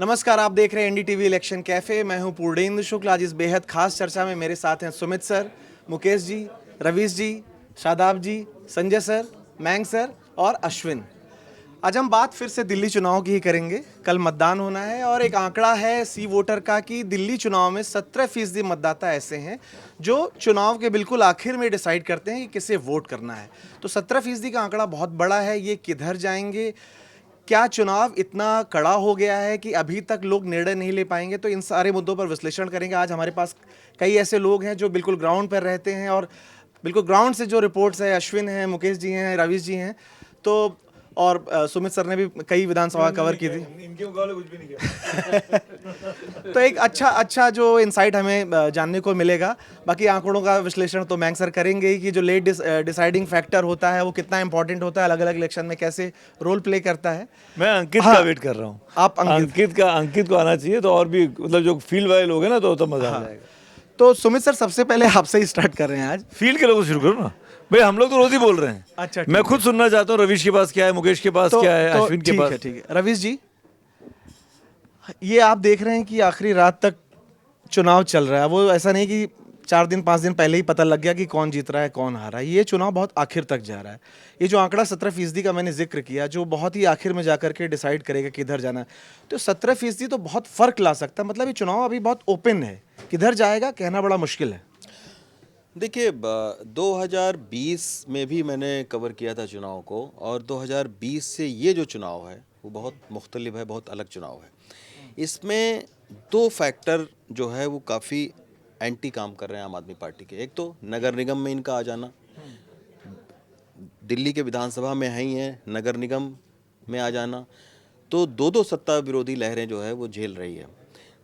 नमस्कार, आप देख रहे हैं एनडीटीवी इलेक्शन कैफे। मैं हूं पूर्णेंदु शुक्ल। आज इस बेहद खास चर्चा में मेरे साथ हैं सुमित सर, मुकेश जी, रवीश जी, शादाब जी, संजय सर, मैंग सर और अश्विन। आज हम बात फिर से दिल्ली चुनाव की ही करेंगे। कल मतदान होना है और एक आंकड़ा है सी वोटर का कि दिल्ली चुनाव में 17% मतदाता ऐसे हैं जो चुनाव के बिल्कुल आखिर में डिसाइड करते हैं कि किसे वोट करना है। तो 17% का आंकड़ा बहुत बड़ा है। ये किधर जाएंगे? क्या चुनाव इतना कड़ा हो गया है कि अभी तक लोग निर्णय नहीं ले पाएंगे? तो इन सारे मुद्दों पर विश्लेषण करेंगे। आज हमारे पास कई ऐसे लोग हैं जो बिल्कुल ग्राउंड पर रहते हैं और बिल्कुल ग्राउंड से जो रिपोर्ट्स है, अश्विन हैं, मुकेश जी हैं, रवीश जी हैं, तो और सुमित सर ने भी कई विधानसभा कवर की थी। इनके मुकाबले कुछ भी नहीं किया। तो एक अच्छा जो इनसाइट हमें जानने को मिलेगा। बाकी आंकड़ों का विश्लेषण तो मैंग सर करेंगे ही कि जो लेट डिसाइडिंग फैक्टर होता है वो कितना इंपॉर्टेंट होता है, अलग अलग इलेक्शन में कैसे रोल प्ले करता है। मैं अंकित हाँ, का वेट कर रहा हूँ। आप अंकित को आना चाहिए तो और भी मतलब जो फील्ड वाले लोग हैं ना तो मजा आ जाएगा। तो सुमित सर, सबसे पहले आपसे ही स्टार्ट कर रहे हैं आज। फील्ड के लोगों से शुरू करो ना भाई, हम लोग तो रोज ही बोल रहे हैं। अच्छा, मैं खुद सुनना चाहता हूँ रवीश के पास क्या है, मुकेश के पास क्या है, अश्विन के पास। ठीक है रवीश जी, ये आप देख रहे हैं कि आखिरी रात तक चुनाव चल रहा है। वो ऐसा नहीं कि 4 दिन 5 दिन पहले ही पता लग गया कि कौन जीत रहा है कौन हारा है। ये चुनाव बहुत आखिर तक जा रहा है। ये जो आंकड़ा 17% का मैंने जिक्र किया, जो बहुत ही आखिर में जाकर के डिसाइड करेगा किधर जाना है, तो 17% तो बहुत फर्क ला सकता है। मतलब ये चुनाव अभी बहुत ओपन है, किधर जाएगा कहना बड़ा मुश्किल है। देखिए 2020 में भी मैंने कवर किया था चुनाव को, और 2020 से ये जो चुनाव है वो बहुत मुख्तलिफ है, बहुत अलग चुनाव है। इसमें दो फैक्टर जो है वो काफ़ी एंटी काम कर रहे हैं आम आदमी पार्टी के। एक तो नगर निगम में इनका आ जाना, दिल्ली के विधानसभा में है ही है, नगर निगम में आ जाना, तो दो सत्ता विरोधी लहरें जो है वो झेल रही है।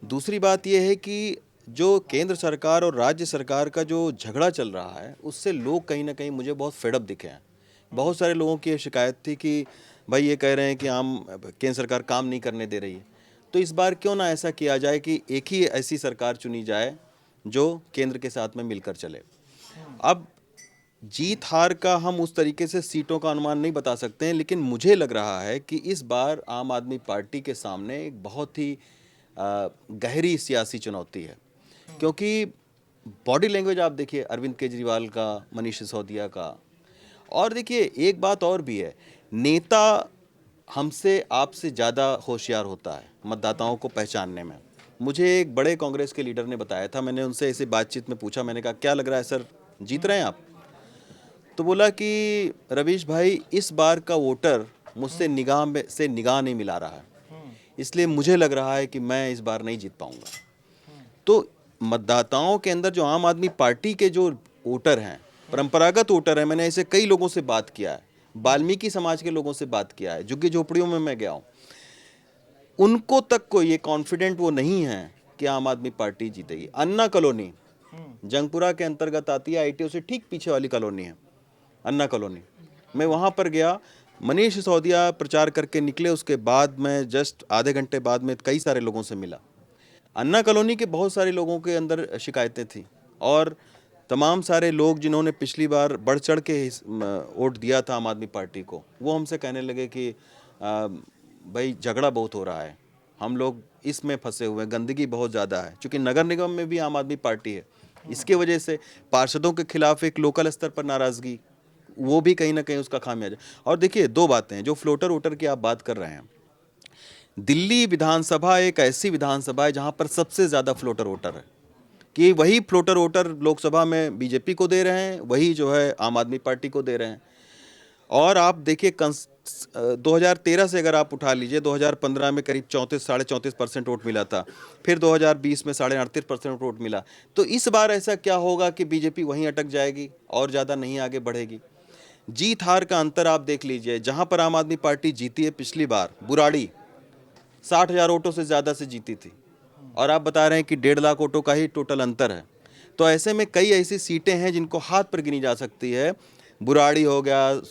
दूसरी बात यह है कि जो केंद्र सरकार और राज्य सरकार का जो झगड़ा चल रहा है उससे लोग कहीं ना कहीं मुझे बहुत फेडअप दिखे हैं। बहुत सारे लोगों की ये शिकायत थी कि भाई ये कह रहे हैं कि केंद्र सरकार काम नहीं करने दे रही है, तो इस बार क्यों ना ऐसा किया जाए कि एक ही ऐसी सरकार चुनी जाए जो केंद्र के साथ में मिलकर चले। अब जीत हार का हम उस तरीके से सीटों का अनुमान नहीं बता सकते हैं, लेकिन मुझे लग रहा है कि इस बार आम आदमी पार्टी के सामने एक बहुत ही गहरी सियासी चुनौती है। क्योंकि बॉडी लैंग्वेज आप देखिए अरविंद केजरीवाल का, मनीष सिसोदिया का, और देखिए एक बात और भी है, नेता हमसे आपसे ज़्यादा होशियार होता है मतदाताओं को पहचानने में। मुझे एक बड़े कांग्रेस के लीडर ने बताया था, मैंने उनसे ऐसे बातचीत में पूछा, मैंने कहा क्या लग रहा है सर, जीत रहे हैं आप? तो बोला कि रवीश भाई, इस बार का वोटर मुझसे निगाह से निगाह नहीं मिला रहा है, इसलिए मुझे लग रहा है कि मैं इस बार नहीं जीत पाऊंगा। तो मतदाताओं के अंदर जो आम आदमी पार्टी के जो वोटर हैं, परंपरागत वोटर हैं, मैंने ऐसे कई लोगों से बात किया है, वाल्मीकि समाज के लोगों से बात किया है, झुग्गी झोपड़ियों में मैं गया हूँ, उनको तक को ये कॉन्फिडेंट वो नहीं है कि आम आदमी पार्टी जीतेगी। अन्ना कॉलोनी जंगपुरा के अंतर्गत आती है, आईटीओ से ठीक पीछे वाली कॉलोनी है अन्ना कॉलोनी। मैं वहाँ पर गया, मनीष सिसोदिया प्रचार करके निकले, उसके बाद मैं जस्ट आधे घंटे बाद में कई सारे लोगों से मिला। अन्ना कॉलोनी के बहुत सारे लोगों के अंदर शिकायतें थी, और तमाम सारे लोग जिन्होंने पिछली बार बढ़ चढ़ के वोट दिया था आम आदमी पार्टी को, वो हमसे कहने लगे कि भाई झगड़ा बहुत हो रहा है, हम लोग इसमें फंसे हुए हैं, गंदगी बहुत ज़्यादा है। क्योंकि नगर निगम में भी आम आदमी पार्टी है, इसके वजह से पार्षदों के खिलाफ एक लोकल स्तर पर नाराज़गी, वो भी कहीं ना कहीं उसका खामियाजा। और देखिए दो बातें हैं, जो फ्लोटर वोटर की आप बात कर रहे हैं, दिल्ली विधानसभा एक ऐसी विधानसभा है जहां पर सबसे ज़्यादा फ्लोटर वोटर है, कि वही फ्लोटर वोटर लोकसभा में बीजेपी को दे रहे हैं, वही जो है आम आदमी पार्टी को दे रहे हैं। और आप देखिए 2013 से अगर आप उठा लीजिए, 2015 में करीब 34-34.5% वोट मिला था, फिर 2020 में 38.5% वोट मिला। तो इस बार ऐसा क्या होगा कि बीजेपी वहीं अटक जाएगी और ज़्यादा नहीं आगे बढ़ेगी? जीत हार का अंतर आप देख लीजिए, जहां पर आम आदमी पार्टी जीती है पिछली बार, बुराड़ी 60,000 वोटों से ज़्यादा से जीती थी, और आप बता रहे हैं कि 1.5 लाख वोटों का ही टोटल अंतर है। तो ऐसे में कई ऐसी सीटें हैं जिनको हाथ पर गिनी जा सकती है। बुराड़ी हो गया,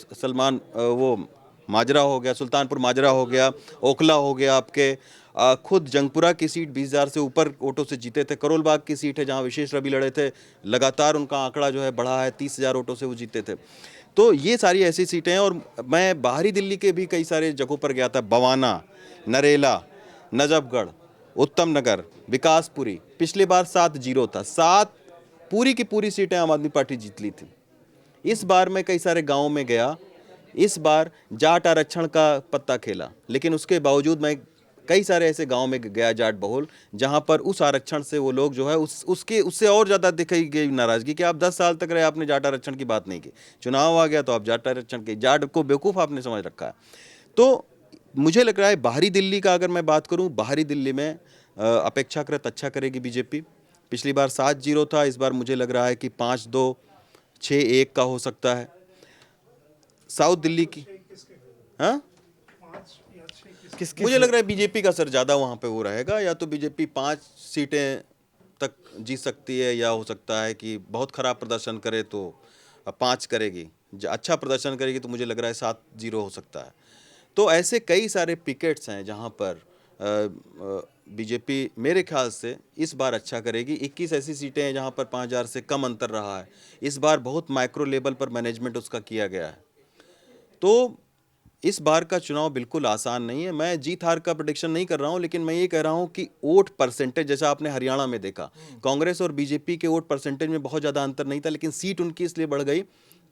माजरा हो गया, सुल्तानपुर माजरा हो गया, ओखला हो गया, आपके खुद जंगपुरा की सीट 20,000 से ऊपर वोटों से जीते थे। करोल बाग की सीट है जहां विशेष रवि लड़े थे, लगातार उनका आंकड़ा जो है बढ़ा है, 30,000 वोटों से वो जीते थे। तो ये सारी ऐसी सीटें हैं। और मैं बाहरी दिल्ली के भी कई सारे जगहों पर गया था, बवाना, नरेला, नजफगढ़, उत्तम नगर, विकासपुरी, पिछली बार 7-0 था, 7 पूरी की पूरी सीटें आम आदमी पार्टी जीत ली थी। इस बार मैं कई सारे गांवों में गया, इस बार जाट आरक्षण का पत्ता खेला, लेकिन उसके बावजूद मैं कई सारे ऐसे गांव में गया जाट बहुल, जहां पर उस आरक्षण से वो लोग जो है उससे और ज़्यादा दिखाई गई नाराज़गी कि आप 10 साल तक रहे, आपने जाट आरक्षण की बात नहीं की, चुनाव आ गया तो आप जाट आरक्षण की, जाट को बेवकूफ़ आपने समझ रखा है। तो मुझे लग रहा है बाहरी दिल्ली का अगर मैं बात करूं, बाहरी दिल्ली में अपेक्षाकृत अच्छा करेगी बीजेपी। पिछली बार 7-0 था, इस बार मुझे लग रहा है कि 5-2, 6-1 का हो सकता है। साउथ दिल्ली की, हाँ, मुझे लग रहा है बीजेपी का सर ज़्यादा वहाँ पे वो रहेगा, या तो बीजेपी 5 सीटें तक जीत सकती है, या हो सकता है कि बहुत खराब प्रदर्शन करे तो 5 करेगी, अच्छा प्रदर्शन करेगी तो मुझे लग रहा है 7-0 हो सकता है। तो ऐसे कई सारे पिकेट्स हैं जहाँ पर बीजेपी मेरे ख्याल से इस बार अच्छा करेगी। 21 ऐसी सीटें हैं जहाँ पर 5000 से कम अंतर रहा है। इस बार बहुत माइक्रो लेवल पर मैनेजमेंट उसका किया गया है। तो इस बार का चुनाव बिल्कुल आसान नहीं है। मैं जीत हार का प्रेडिक्शन नहीं कर रहा हूं, लेकिन मैं ये कह रहा हूं कि वोट परसेंटेज, जैसा आपने हरियाणा में देखा, कांग्रेस और बीजेपी के वोट परसेंटेज में बहुत ज़्यादा अंतर नहीं था, लेकिन सीट उनकी इसलिए बढ़ गई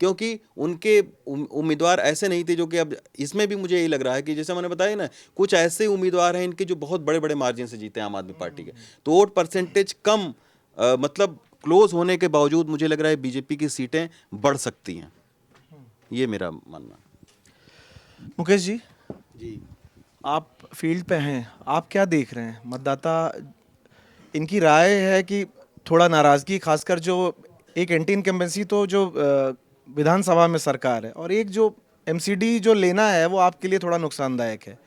क्योंकि उनके उम्मीदवार ऐसे नहीं थे जो कि अब इसमें भी मुझे यही लग रहा है कि जैसे मैंने बताया ना, कुछ ऐसे उम्मीदवार हैं इनके जो बहुत बड़े बड़े मार्जिन से जीते हैं आम आदमी पार्टी के, तो वोट परसेंटेज कम मतलब क्लोज होने के बावजूद मुझे लग रहा है बीजेपी की सीटें बढ़ सकती हैं। ये मेरा मानना है। मुकेश जी, जी, आप फील्ड पे हैं, आप क्या देख रहे हैं? मतदाता, इनकी राय है कि थोड़ा नाराज़गी, खासकर जो एक एंटी इनकम्बेंसी तो जो विधानसभा में सरकार है, और एक जो एमसीडी जो लेना है वो आपके लिए थोड़ा नुकसानदायक है।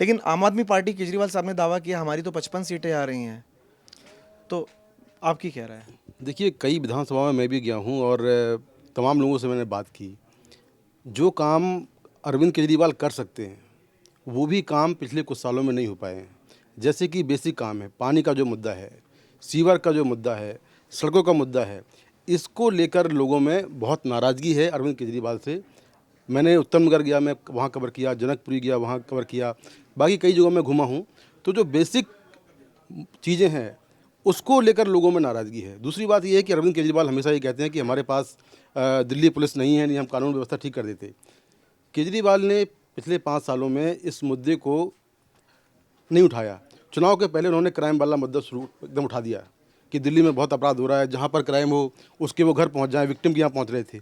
लेकिन आम आदमी पार्टी, केजरीवाल साहब ने दावा किया हमारी तो 55 सीटें आ रही हैं, तो आपकी क्या राय है? देखिए, कई विधानसभा में मैं भी गया हूँ और तमाम लोगों से मैंने बात की। जो काम अरविंद केजरीवाल कर सकते हैं वो भी काम पिछले कुछ सालों में नहीं हो पाए हैं। जैसे कि बेसिक काम है, पानी का जो मुद्दा है, सीवर का जो मुद्दा है, सड़कों का मुद्दा है, इसको लेकर लोगों में बहुत नाराज़गी है अरविंद केजरीवाल से। मैंने उत्तम नगर गया, मैं वहाँ कवर किया, जनकपुरी गया, वहाँ कवर किया, बाकी कई जगहों में घूमा हूँ। तो जो बेसिक चीज़ें हैं उसको लेकर लोगों में नाराज़गी है। दूसरी बात ये है कि अरविंद केजरीवाल हमेशा ये कहते हैं कि हमारे पास दिल्ली पुलिस नहीं है, नहीं हम कानून व्यवस्था ठीक कर देते। केजरीवाल ने पिछले 5 सालों में इस मुद्दे को नहीं उठाया। चुनाव के पहले उन्होंने क्राइम वाला मुद्दा शुरू एकदम उठा दिया कि दिल्ली में बहुत अपराध हो रहा है, जहाँ पर क्राइम हो उसके वो घर पहुँच जाए, विक्टिम के यहाँ पहुँच रहे थे।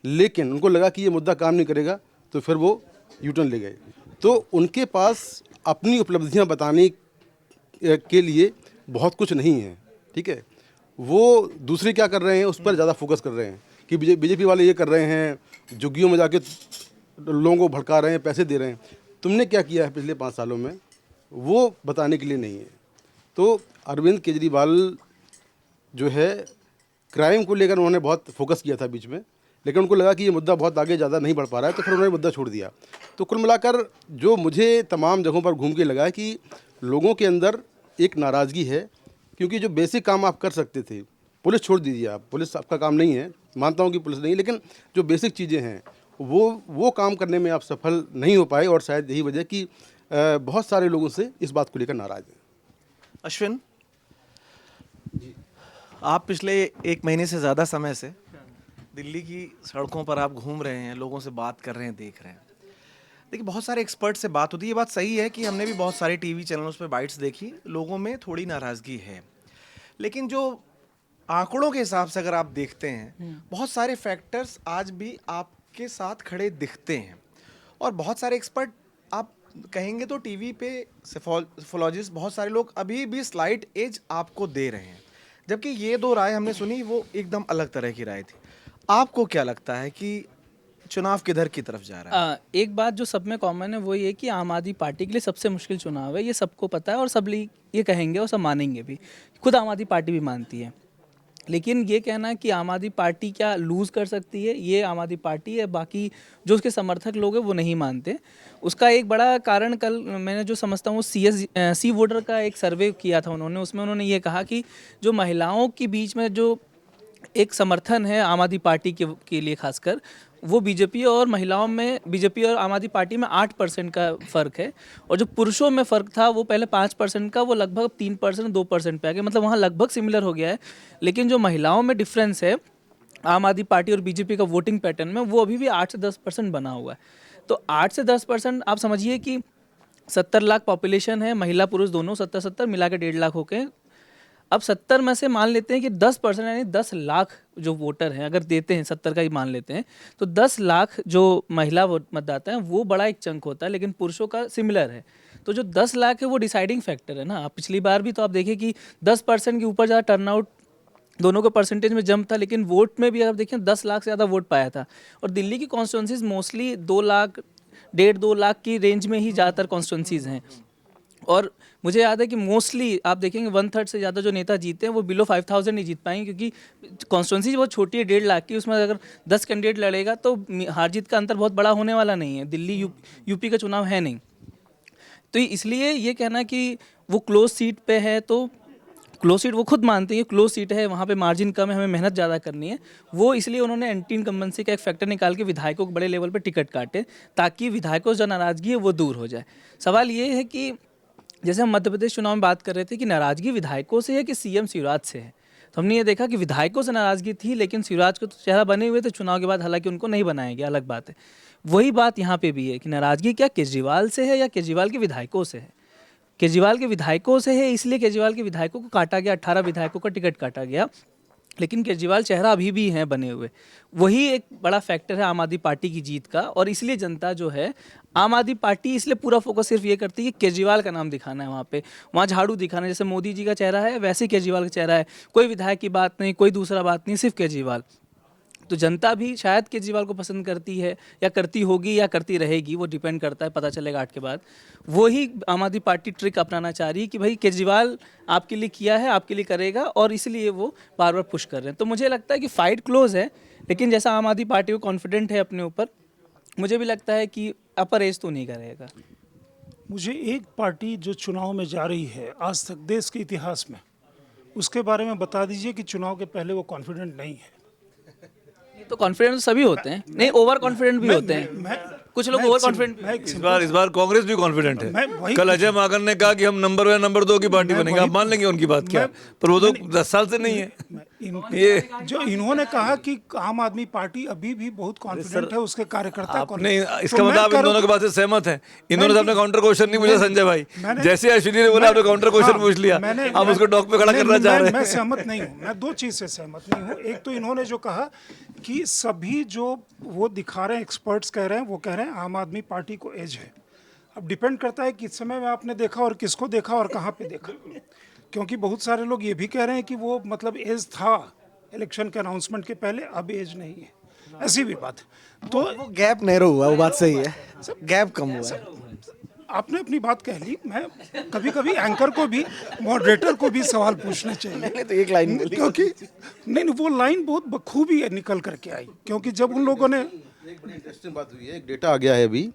लेकिन उनको लगा कि ये मुद्दा काम नहीं करेगा, तो फिर वो यूटर्न ले गए। तो उनके पास अपनी उपलब्धियाँ बताने के लिए बहुत कुछ नहीं है, ठीक है। वो दूसरे क्या कर रहे हैं उस पर ज़्यादा फोकस कर रहे हैं कि बीजेपी वाले ये कर रहे हैं, झुग्गियों में जाके लोगों को भड़का रहे हैं, पैसे दे रहे हैं। तुमने क्या किया है पिछले 5 सालों में, वो बताने के लिए नहीं है। तो अरविंद केजरीवाल जो है, क्राइम को लेकर उन्होंने बहुत फोकस किया था बीच में, लेकिन उनको लगा कि ये मुद्दा बहुत आगे ज़्यादा नहीं बढ़ पा रहा है, तो फिर उन्होंने मुद्दा छोड़ दिया। तो कुल मिलाकर जो मुझे तमाम जगहों पर घूम के लगा है कि लोगों के अंदर एक नाराज़गी है, क्योंकि जो बेसिक काम आप कर सकते थे, पुलिस छोड़ दीजिए, आप पुलिस आपका काम नहीं है, मानता हूँ कि पुलिस नहीं, लेकिन जो बेसिक चीज़ें हैं वो काम करने में आप सफल नहीं हो पाए, और शायद यही वजह कि बहुत सारे लोगों से इस बात को लेकर नाराज़ हैं। अश्विन, आप पिछले 1 महीने से ज़्यादा समय से दिल्ली की सड़कों पर आप घूम रहे हैं, लोगों से बात कर रहे हैं, देख रहे हैं। देखिए, बहुत सारे एक्सपर्ट से बात होती है। ये बात सही है कि हमने भी बहुत सारे टीवी चैनलों पे बाइट्स देखी, लोगों में थोड़ी नाराज़गी है। लेकिन जो आंकड़ों के हिसाब से अगर आप देखते हैं, बहुत सारे फैक्टर्स आज भी आपके साथ खड़े दिखते हैं, और बहुत सारे एक्सपर्ट, आप कहेंगे तो टीवी पे सेफोलॉजिस्ट, बहुत सारे लोग अभी भी स्लाइट एज आपको दे रहे हैं, जबकि ये 2 राय हमने सुनी, वो एकदम अलग तरह की राय थी। आपको क्या लगता है कि चुनाव किधर की तरफ जा रहा है? एक बात जो सब में कॉमन है वो ये कि आम आदमी पार्टी के लिए सबसे मुश्किल चुनाव है, ये सबको पता है, और सब ये कहेंगे और सब मानेंगे भी, खुद आम आदमी पार्टी भी मानती है। लेकिन ये कहना कि आम आदमी पार्टी क्या लूज़ कर सकती है, ये आम आदमी पार्टी है, बाकी जो उसके समर्थक लोग हैं वो नहीं मानते। उसका एक बड़ा कारण, कल मैंने जो समझता हूँ, सी वोटर का एक सर्वे किया था उन्होंने, उसमें उन्होंने ये कहा कि जो महिलाओं के बीच में जो एक समर्थन है आम आदमी पार्टी के लिए खासकर, वो बीजेपी और महिलाओं में, बीजेपी और आम आदमी पार्टी में 8% का फ़र्क है, और जो पुरुषों में फ़र्क था वो पहले 5% का, वो लगभग 3% 2% पे आ गया, मतलब वहाँ लगभग सिमिलर हो गया है। लेकिन जो महिलाओं में डिफरेंस है आम आदमी पार्टी और बीजेपी का वोटिंग पैटर्न में, वो अभी भी 8 से 10% बना हुआ है। तो 8 से 10% आप समझिए कि 70 लाख पॉपुलेशन है, महिला पुरुष दोनों 70-70 मिला के 1.5 लाख होके। अब 70 में से मान लेते हैं कि 10% यानी 10 लाख जो वोटर हैं, अगर देते हैं 70 का ही मान लेते हैं, तो 10 लाख जो महिला मतदाता हैं वो बड़ा एक चंक होता है, लेकिन पुरुषों का सिमिलर है। तो जो 10 लाख है वो डिसाइडिंग फैक्टर है ना। आप पिछली बार भी तो आप देखें कि 10% के ऊपर ज़्यादा टर्नआउट दोनों के परसेंटेज में जंप था, लेकिन वोट में भी अगर देखें 10 लाख से ज़्यादा वोट पाया था। और दिल्ली की कॉन्स्टिट्यूंसीज मोस्टली 2 लाख 1.5-2 लाख की रेंज में ही ज़्यादातर कॉन्स्टिट्यूंसीज हैं। और मुझे याद है कि मोस्टली आप देखेंगे 1/3 से ज़्यादा जो नेता जीते हैं वो बिलो 5000 नहीं जीत पाएंगे, क्योंकि कॉन्स्टिट्यूंसी बहुत छोटी है, 1.5 लाख की, उसमें अगर 10 कैंडिडेट लड़ेगा तो हार जीत का अंतर बहुत बड़ा होने वाला नहीं है। दिल्ली यूपी का चुनाव है नहीं, तो इसलिए ये कहना कि वो क्लोज सीट पे है, तो क्लोज सीट वो खुद मानते हैं क्लोज सीट है, वहाँ पे मार्जिन कम है, हमें मेहनत ज़्यादा करनी है। वो इसलिए उन्होंने एंटी इनकम्बेंसी का एक फैक्टर निकाल के विधायकों को बड़े लेवल पे टिकट काटे, ताकि विधायकों से जो नाराज़गी है वो दूर हो जाए। सवाल ये है कि जैसे हम मध्य प्रदेश चुनाव में बात कर रहे थे कि नाराज़गी विधायकों से है कि सीएम शिवराज से है, तो हमने ये देखा कि विधायकों से नाराज़गी थी, लेकिन शिवराज को तो चेहरा बने हुए थे चुनाव के बाद, हालांकि उनको नहीं बनाया गया, अलग बात है। वही बात यहाँ पे भी है कि नाराज़गी क्या केजरीवाल से है या केजरीवाल के विधायकों से है। केजरीवाल के विधायकों से है, इसलिए केजरीवाल के विधायकों को काटा गया, 18 विधायकों का टिकट काटा गया, लेकिन केजरीवाल चेहरा अभी भी हैं बने हुए। वही एक बड़ा फैक्टर है आम आदमी पार्टी की जीत का, और इसलिए जनता जो है आम आदमी पार्टी इसलिए पूरा फोकस सिर्फ ये करती है कि केजरीवाल का नाम दिखाना है, वहाँ झाड़ू दिखाना है। जैसे मोदी जी का चेहरा है वैसे ही केजरीवाल का चेहरा है, कोई विधायक की बात नहीं, कोई दूसरा बात नहीं, सिर्फ केजरीवाल। तो जनता भी शायद केजरीवाल को पसंद करती है, या करती होगी या करती रहेगी, वो डिपेंड करता है, पता चलेगा 8 के बाद। वही आम आदमी पार्टी ट्रिक अपनाना चाह रही है कि भाई केजरीवाल आपके लिए किया है, आपके लिए करेगा, और इसलिए वो बार बार पुश कर रहे हैं। तो मुझे लगता है कि फाइट क्लोज है, लेकिन जैसा आम आदमी पार्टी को कॉन्फिडेंट है अपने ऊपर, मुझे भी लगता है कि अपर एज तो नहीं करेगा। मुझे एक पार्टी जो चुनाव में जा रही है आज तक देश के इतिहास में, उसके बारे में बता दीजिए कि चुनाव के पहले वो कॉन्फिडेंट नहीं है। तो कॉन्फिडेंट सभी होते हैं, नहीं ओवर कॉन्फिडेंट भी होते हैं, कुछ लोग ओवर कॉन्फिडेंट। इस बार कांग्रेस भी कॉन्फिडेंट है। कल अजय माकन ने कहा कि हम नंबर 1 नंबर 2 की पार्टी बनेंगे, आप मान लेंगे उनकी बात क्या, पर वो तो 10 साल से नहीं है। ये जो इन्होंने कहा कि आम आदमी पार्टी अभी भी बहुत कॉन्फिडेंट है, उसके कार्यकर्ता नहीं, इसका मतलब आप इन दोनों की बात से सहमत हैं। इन्होंने अपने काउंटर क्वेश्चन नहीं पूछा संजय भाई, जैसे अश्विनी ने बोला आपने काउंटर क्वेश्चन पूछ लिया, आप उसको टॉक पे खड़ा करना चाह रहे हैं। मैं सहमत नहीं हूँ, मैं 2 चीज से सहमत नहीं हूँ। एक तो इन्होंने जो कहा कि सभी जो वो दिखा रहे हैं, एक्सपर्ट्स कह रहे हैं, वो कह रहे हैं आम आदमी पार्टी को एज है। अब डिपेंड करता है किस समय में आपने देखा और किसको देखा और कहाँ पे देखा, क्योंकि बहुत सारे लोग ये भी कह रहे हैं कि वो मतलब एज था इलेक्शन के अनाउंसमेंट के पहले, अब एज नहीं है, ऐसी भी बात है। तो वो गैप नैरो हुआ, वो बात सही है, गैप कम हुआ है। आपने अपनी बात कह ली, मैं कभी कभी एंकर को भी, मॉडरेटर को भी सवाल पूछना चाहिए। नहीं तो एक लाइन बोली। क्योंकि नहीं, वो लाइन बहुत बखूबी निकल करके आई, क्योंकि जब उन लोगों ने इंटरेस्टिंग बात हुई है, एक डेटा आ गया है अभी,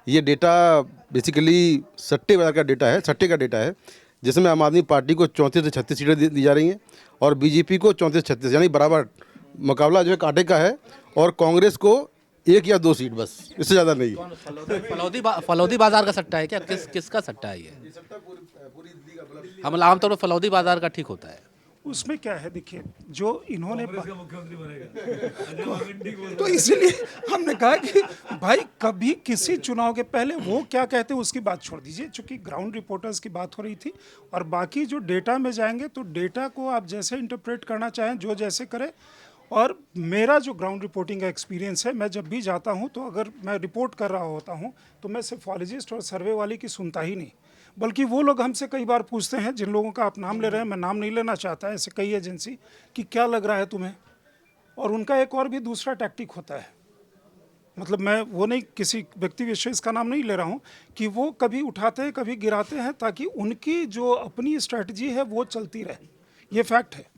ये डेटा बेसिकली सट्टे बाजार का डेटा है, सट्टे का डेटा है, जिसमें आम आदमी पार्टी को 34 से 36 सीटें दी जा रही हैं और बीजेपी को 34-36, यानी बराबर मुकाबला जो है कांटे का है, और कांग्रेस को 1 या 2 सीट बस, इससे ज़्यादा नहीं। फलौदी बाजार का सट्टा है क्या? किसका सट्टा है ये? हम आमतौर पर फलौदी बाजार का ठीक होता है। उसमें क्या है, देखिए जो इन्होंने तो इसीलिए हमने कहा कि भाई कभी किसी चुनाव के पहले वो क्या कहते हैं उसकी बात छोड़ दीजिए, चूंकि ग्राउंड रिपोर्टर्स की बात हो रही थी, और बाकी जो डेटा में जाएंगे तो डेटा को आप जैसे इंटरप्रेट करना चाहें, जो जैसे करे। और मेरा जो ग्राउंड रिपोर्टिंग का एक्सपीरियंस है, मैं जब भी जाता हूँ तो अगर मैं रिपोर्ट कर रहा होता हूँ तो मैं सेफोलॉजिस्ट और सर्वे वाले की सुनता ही नहीं, बल्कि वो लोग हमसे कई बार पूछते हैं, जिन लोगों का आप नाम ले रहे हैं, मैं नाम नहीं लेना चाहता, ऐसे कई एजेंसी, कि क्या लग रहा है तुम्हें। और उनका एक और भी दूसरा टैक्टिक होता है, मतलब मैं वो नहीं, किसी व्यक्ति विशेष का नाम नहीं ले रहा हूँ, कि वो कभी उठाते हैं कभी गिराते हैं, ताकि उनकी जो अपनी स्ट्रैटेजी है वो चलती रहे। ये फैक्ट है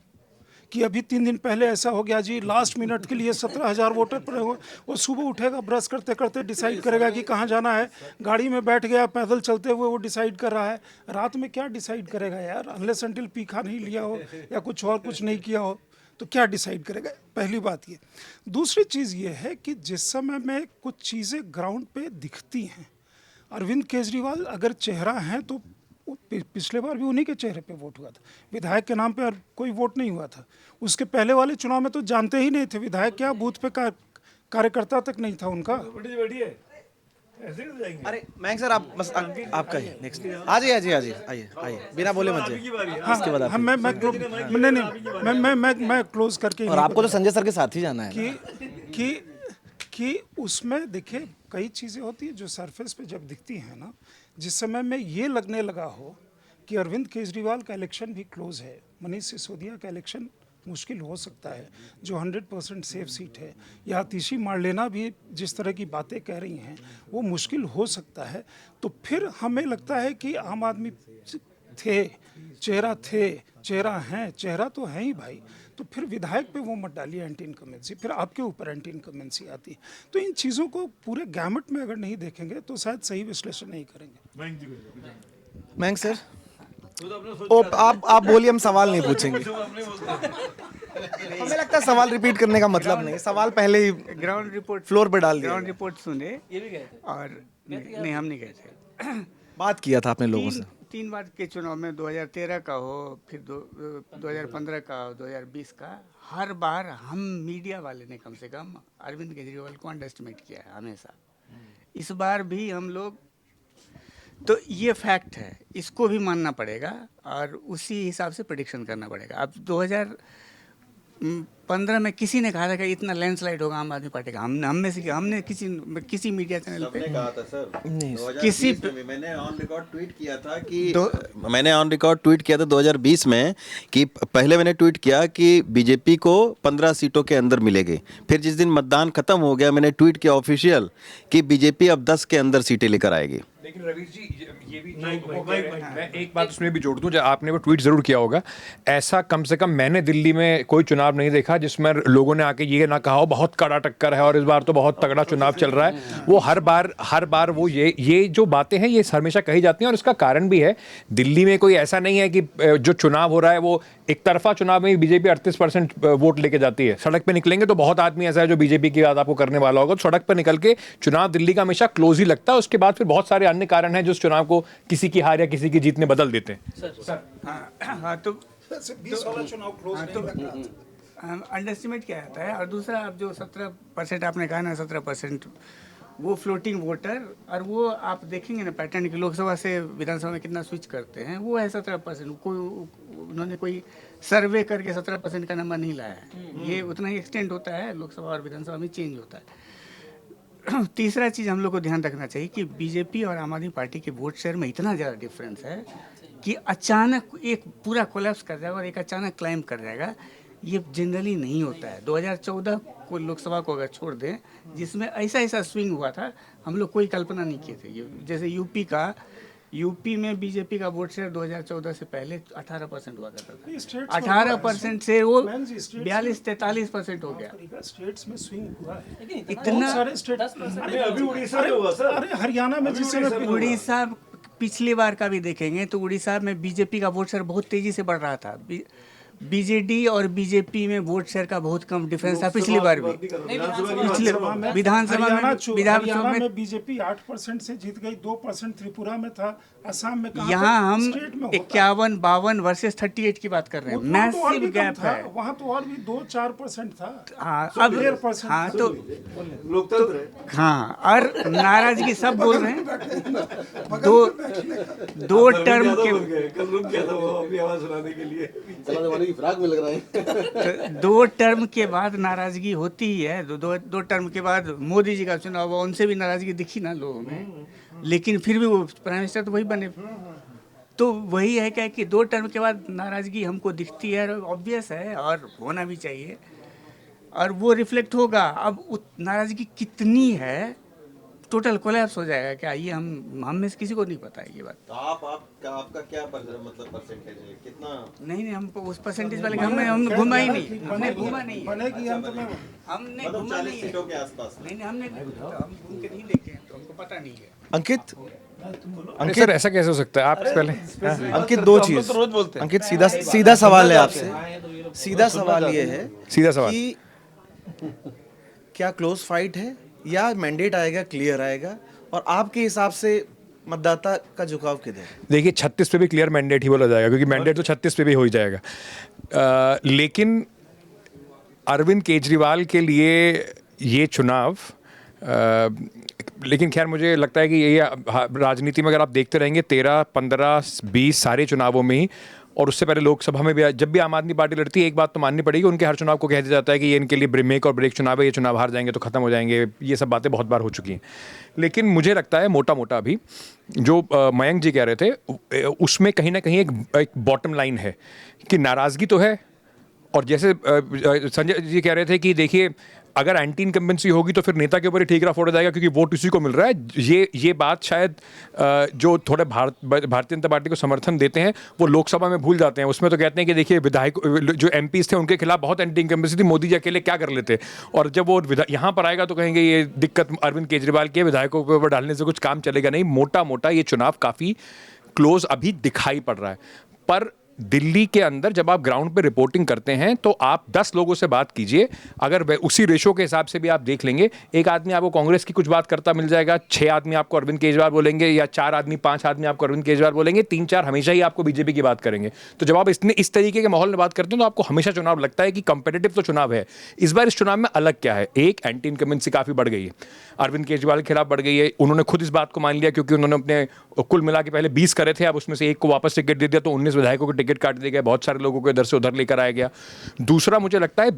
कि अभी 3 दिन पहले ऐसा हो गया जी, लास्ट मिनट के लिए 17,000 वोटर पड़े हुए, वो सुबह उठेगा, ब्रश करते करते डिसाइड करेगा कि कहाँ जाना है, गाड़ी में बैठ गया, पैदल चलते हुए वो डिसाइड कर रहा है। रात में क्या डिसाइड करेगा यार, अनलेस अनटिल पी खा नहीं लिया हो या कुछ और कुछ नहीं किया हो, तो क्या डिसाइड करेगा, पहली बात ये। दूसरी चीज़ ये है कि जिस समय में कुछ चीज़ें ग्राउंड पे दिखती हैं, अरविंद केजरीवाल अगर चेहरा है तो पिछले बार भी उन्हीं के चेहरे पे वोट हुआ था, विधायक के नाम पे और कोई वोट नहीं हुआ था। उसके पहले वाले चुनाव में तो जानते ही नहीं थे विधायक क्या, बूथ पे कार्यकर्ता तक नहीं था उनका। अरे मैंग सर आप बस आपका ही नेक्स्ट आइए बिना बोले मत जाइए। हाँ, इसके बाद हाँ, मैं क्लोज करके और आपको तो संजय सर के साथ ही जाना है कि उसमें देखिए कई चीज़ें होती हैं जो सरफेस पे जब दिखती हैं ना, जिस समय में ये लगने लगा हो कि अरविंद केजरीवाल का इलेक्शन भी क्लोज है, मनीष सिसोदिया का इलेक्शन मुश्किल हो सकता है जो 100% सेफ सीट है, या आतिशी मारलेना भी जिस तरह की बातें कह रही हैं वो मुश्किल हो सकता है, तो फिर हमें लगता है कि आम आदमी चेहरा हैं, चेहरा तो है ही भाई, तो फिर विधायक पे वो मत डालिए एंटी इनकम्बेंसी, फिर आपके ऊपर एंटी इनकम्बेंसी आती है। तो इन चीज़ों को पूरे गैमेट में अगर नहीं देखेंगे तो शायद सही विश्लेषण नहीं करेंगे। मैंग सर आप बोलिए, हम सवाल नहीं पूछेंगे। हमें लगता है सवाल रिपीट करने का मतलब नहीं, सवाल पहले ही ग्राउंड रिपोर्ट फ्लोर पे डाल दिया। ग्राउंड रिपोर्ट सुने और नहीं हम नहीं गए थे। बात किया था आपने लोगों से। 3 बार के चुनाव में 2013 का हो, फिर 2015 का हो, 2020 का, हर बार हम मीडिया वाले ने कम से कम अरविंद केजरीवाल को अंडरएस्टिमेट किया है हमेशा। इस बार भी हम लोग, तो ये फैक्ट है, इसको भी मानना पड़ेगा और उसी हिसाब से प्रेडिक्शन करना पड़ेगा। अब 2015 में किसी ने कहा था कि इतना लैंडस्लाइड होगा आम आदमी पार्टी का, हमने किसी मीडिया चैनल पे कहा था सर, किसी मैंने ऑन रिकॉर्ड ट्वीट किया था कि 2020 में कि पहले मैंने ट्वीट किया कि बीजेपी को 15 सीटों के अंदर मिलेगी। फिर जिस दिन मतदान खत्म हो गया मैंने ट्वीट किया ऑफिशियल कि बीजेपी अब 10 के अंदर सीटें लेकर आएगी। लेकिन रवीश जी ये भी मैं एक बात उसमें भी जोड़ दूं, जो आपने वो ट्वीट जरूर किया होगा, ऐसा कम से कम मैंने दिल्ली में कोई चुनाव नहीं देखा जिसमें लोगों ने आके ये ना कहा हो बहुत कड़ा टक्कर है और इस बार तो बहुत तगड़ा चुनाव चल रहा है। वो हर बार वो ये जो बातें हैं ये हमेशा कही जाती हैं और इसका कारण भी है। दिल्ली में कोई ऐसा नहीं है कि जो चुनाव हो रहा है वो एक तरफा चुनाव में बीजेपी 38% वोट लेके जाती है। सड़क पे निकलेंगे तो बहुत आदमी ऐसा है जो बीजेपी की बात आपको करने वाला होगा, तो सड़क पर निकल के चुनाव दिल्ली का हमेशा क्लोज ही लगता है। उसके बाद फिर बहुत सारे अन्य कारण हैं जो उस चुनाव को किसी की हार या किसी की जीत में बदल देते हैं। हाँ तो 20 वाला चुनाव क्लोज अंडरस्टिमेट किया जाता है। और दूसरा, अब जो 17% आपने कहा ना, 17% वो फ्लोटिंग वोटर, और वो आप देखेंगे ना पैटर्न की लोकसभा से विधानसभा में कितना स्विच करते हैं, वो है 17%। कोई उन्होंने कोई सर्वे करके 17% का नंबर नहीं लाया है, ये उतना ही एक्सटेंड होता है, लोकसभा और विधानसभा में चेंज होता है। तीसरा चीज़ हम लोग को ध्यान रखना चाहिए कि बीजेपी और आम आदमी पार्टी के वोट शेयर में इतना ज़्यादा डिफरेंस है कि अचानक एक पूरा कोलैप्स कर जाएगा और एक अचानक क्लाइम कर जाएगा, ये जनरली नहीं होता है। 2014 को लोकसभा को अगर छोड़ दें, जिसमें ऐसा स्विंग हुआ था, हम लोग कोई कल्पना नहीं किए थे। जैसे यूपी में बीजेपी का वोट शेयर 2014 से पहले 18% हुआ करता था, 18% से वो 42-43% हो गया। स्टेट्स में स्विंग हुआ है इतना सारे स्टेट। अभी उड़ीसा में हुआ सर, अरे हरियाणा में जिस समय उड़ीसा पिछली बार का भी देखेंगे तो उड़ीसा में बीजेपी का वोट शेयर बहुत तेजी से बढ़ रहा था। बीजेडी और बीजेपी में वोट शेयर का बहुत कम डिफरेंस था पिछली बार भी। पिछले विधानसभा में बीजेपी 8% से जीत गई, 2% त्रिपुरा में था, असम में। यहाँ हम 51-52 वर्सेस 38 की बात कर रहे हैं, मैसिव गैप है। वहाँ तो और भी 2-4% था। हाँ, अब हाँ तो लोकतंत्र, हाँ, और नाराजगी सब बोल रहे हैं। दो टर्म के 2 टर्म के बाद नाराजगी होती ही है। दो टर्म के बाद मोदी जी का चुनाव हुआ, उनसे भी नाराजगी दिखी ना लोगों में, लेकिन फिर भी वो प्राइम मिनिस्टर तो वही बने। तो वही है क्या कि 2 टर्म के बाद नाराजगी हमको दिखती है, ऑब्वियस है और होना भी चाहिए, और वो रिफ्लेक्ट होगा। अब नाराजगी कितनी है, टोटल कोलैप्स हो जाएगा क्या, ये हम में से किसी को नहीं पता है ये बात। तो आपका क्या मतलब परसेंटेज है, कितना? नहीं हमको उस परसेंटेज वाले हमने घुमा ही नहीं, हमने घुमा नहीं, बनेगी हमने घुमा नहीं 40 सीटों के आसपास। नहीं हम घूम के नहीं देखे, तो हमको पता नहीं है। अंकित अरे सर ऐसा कैसे हो सकता है? आप पहले अंकित, दो चीज अंकित, सीधा सीधा सवाल है आपसे, सीधा सवाल ये है सीधा सवाल कि क्या क्लोज फाइट है या मैंडेट आएगा, क्लियर आएगा, और आपके हिसाब से मतदाता का झुकाव किधर है? देखिए 36 पे भी क्लियर मैंडेट ही बोला जाएगा, क्योंकि मैंडेट तो 36 पे भी हो ही जाएगा। लेकिन अरविंद केजरीवाल के लिए ये चुनाव लेकिन खैर मुझे लगता है कि ये राजनीति में अगर आप देखते रहेंगे 13, 15, 20 सारे चुनावों में ही, और उससे पहले लोकसभा में भी जब भी आम आदमी पार्टी लड़ती है, एक बात तो माननी पड़ेगी, उनके हर चुनाव को कह दिया जाता है कि ये इनके लिए मेक और ब्रेक चुनाव है, ये चुनाव हार जाएंगे तो खत्म हो जाएंगे। ये सब बातें बहुत बार हो चुकी हैं। लेकिन मुझे लगता है मोटा मोटा अभी जो मयंक जी कह रहे थे उसमें कहीं ना कहीं एक बॉटम लाइन है कि नाराज़गी तो है, और जैसे संजय जी कह रहे थे कि देखिए अगर एंटी इनकम्बेंसी होगी तो फिर नेता के ऊपर ही ठीकरा फोड़ा जाएगा क्योंकि वोट उसी को मिल रहा है। ये बात शायद जो थोड़े भारतीय जनता पार्टी को समर्थन देते हैं वो लोकसभा में भूल जाते हैं। उसमें तो कहते हैं कि देखिए विधायक जो एमपीज थे उनके खिलाफ बहुत एंटी इनकम्बेंसी थी, मोदी जी अकेले क्या कर लेते, और जब वो यहाँ पर आएगा तो कहेंगे ये दिक्कत अरविंद केजरीवाल की है, विधायकों के ऊपर डालने से कुछ काम चलेगा नहीं। मोटा मोटा ये चुनाव काफ़ी क्लोज अभी दिखाई पड़ रहा है। पर दिल्ली के अंदर जब आप ग्राउंड पे रिपोर्टिंग करते हैं तो आप 10 लोगों से बात कीजिए, अगर उसी रेशो के हिसाब से भी आप देख लेंगे, एक आदमी आपको कांग्रेस की कुछ बात करता मिल जाएगा, 6 आदमी आपको अरविंद केजरीवाल बोलेंगे, या 4 आदमी 5 आदमी आपको अरविंद केजरीवाल बोलेंगे, 3-4 हमेशा ही आपको बीजेपी की बात करेंगे। तो जब आप इस तरीके के माहौल में बात करते हैं तो आपको हमेशा चुनाव लगता है कि कंपेटिटिव तो चुनाव है। इस बार इस चुनाव में अलग क्या है, एक एंटी इनकम्बेंसी काफ़ी बढ़ गई है, अरविंद केजरीवाल के खिलाफ बढ़ गई है। उन्होंने खुद इस बात को मान लिया क्योंकि उन्होंने अपने कुल मिला के पहले 20 करे थे, अब उसमें से एक को वापस टिकट दे दिया तो 19 विधायकों को टिकट काट दिए गए, बहुत सारे लोगों को इधर से उधर लेकर आया गया। दूसरा मुझे लगता है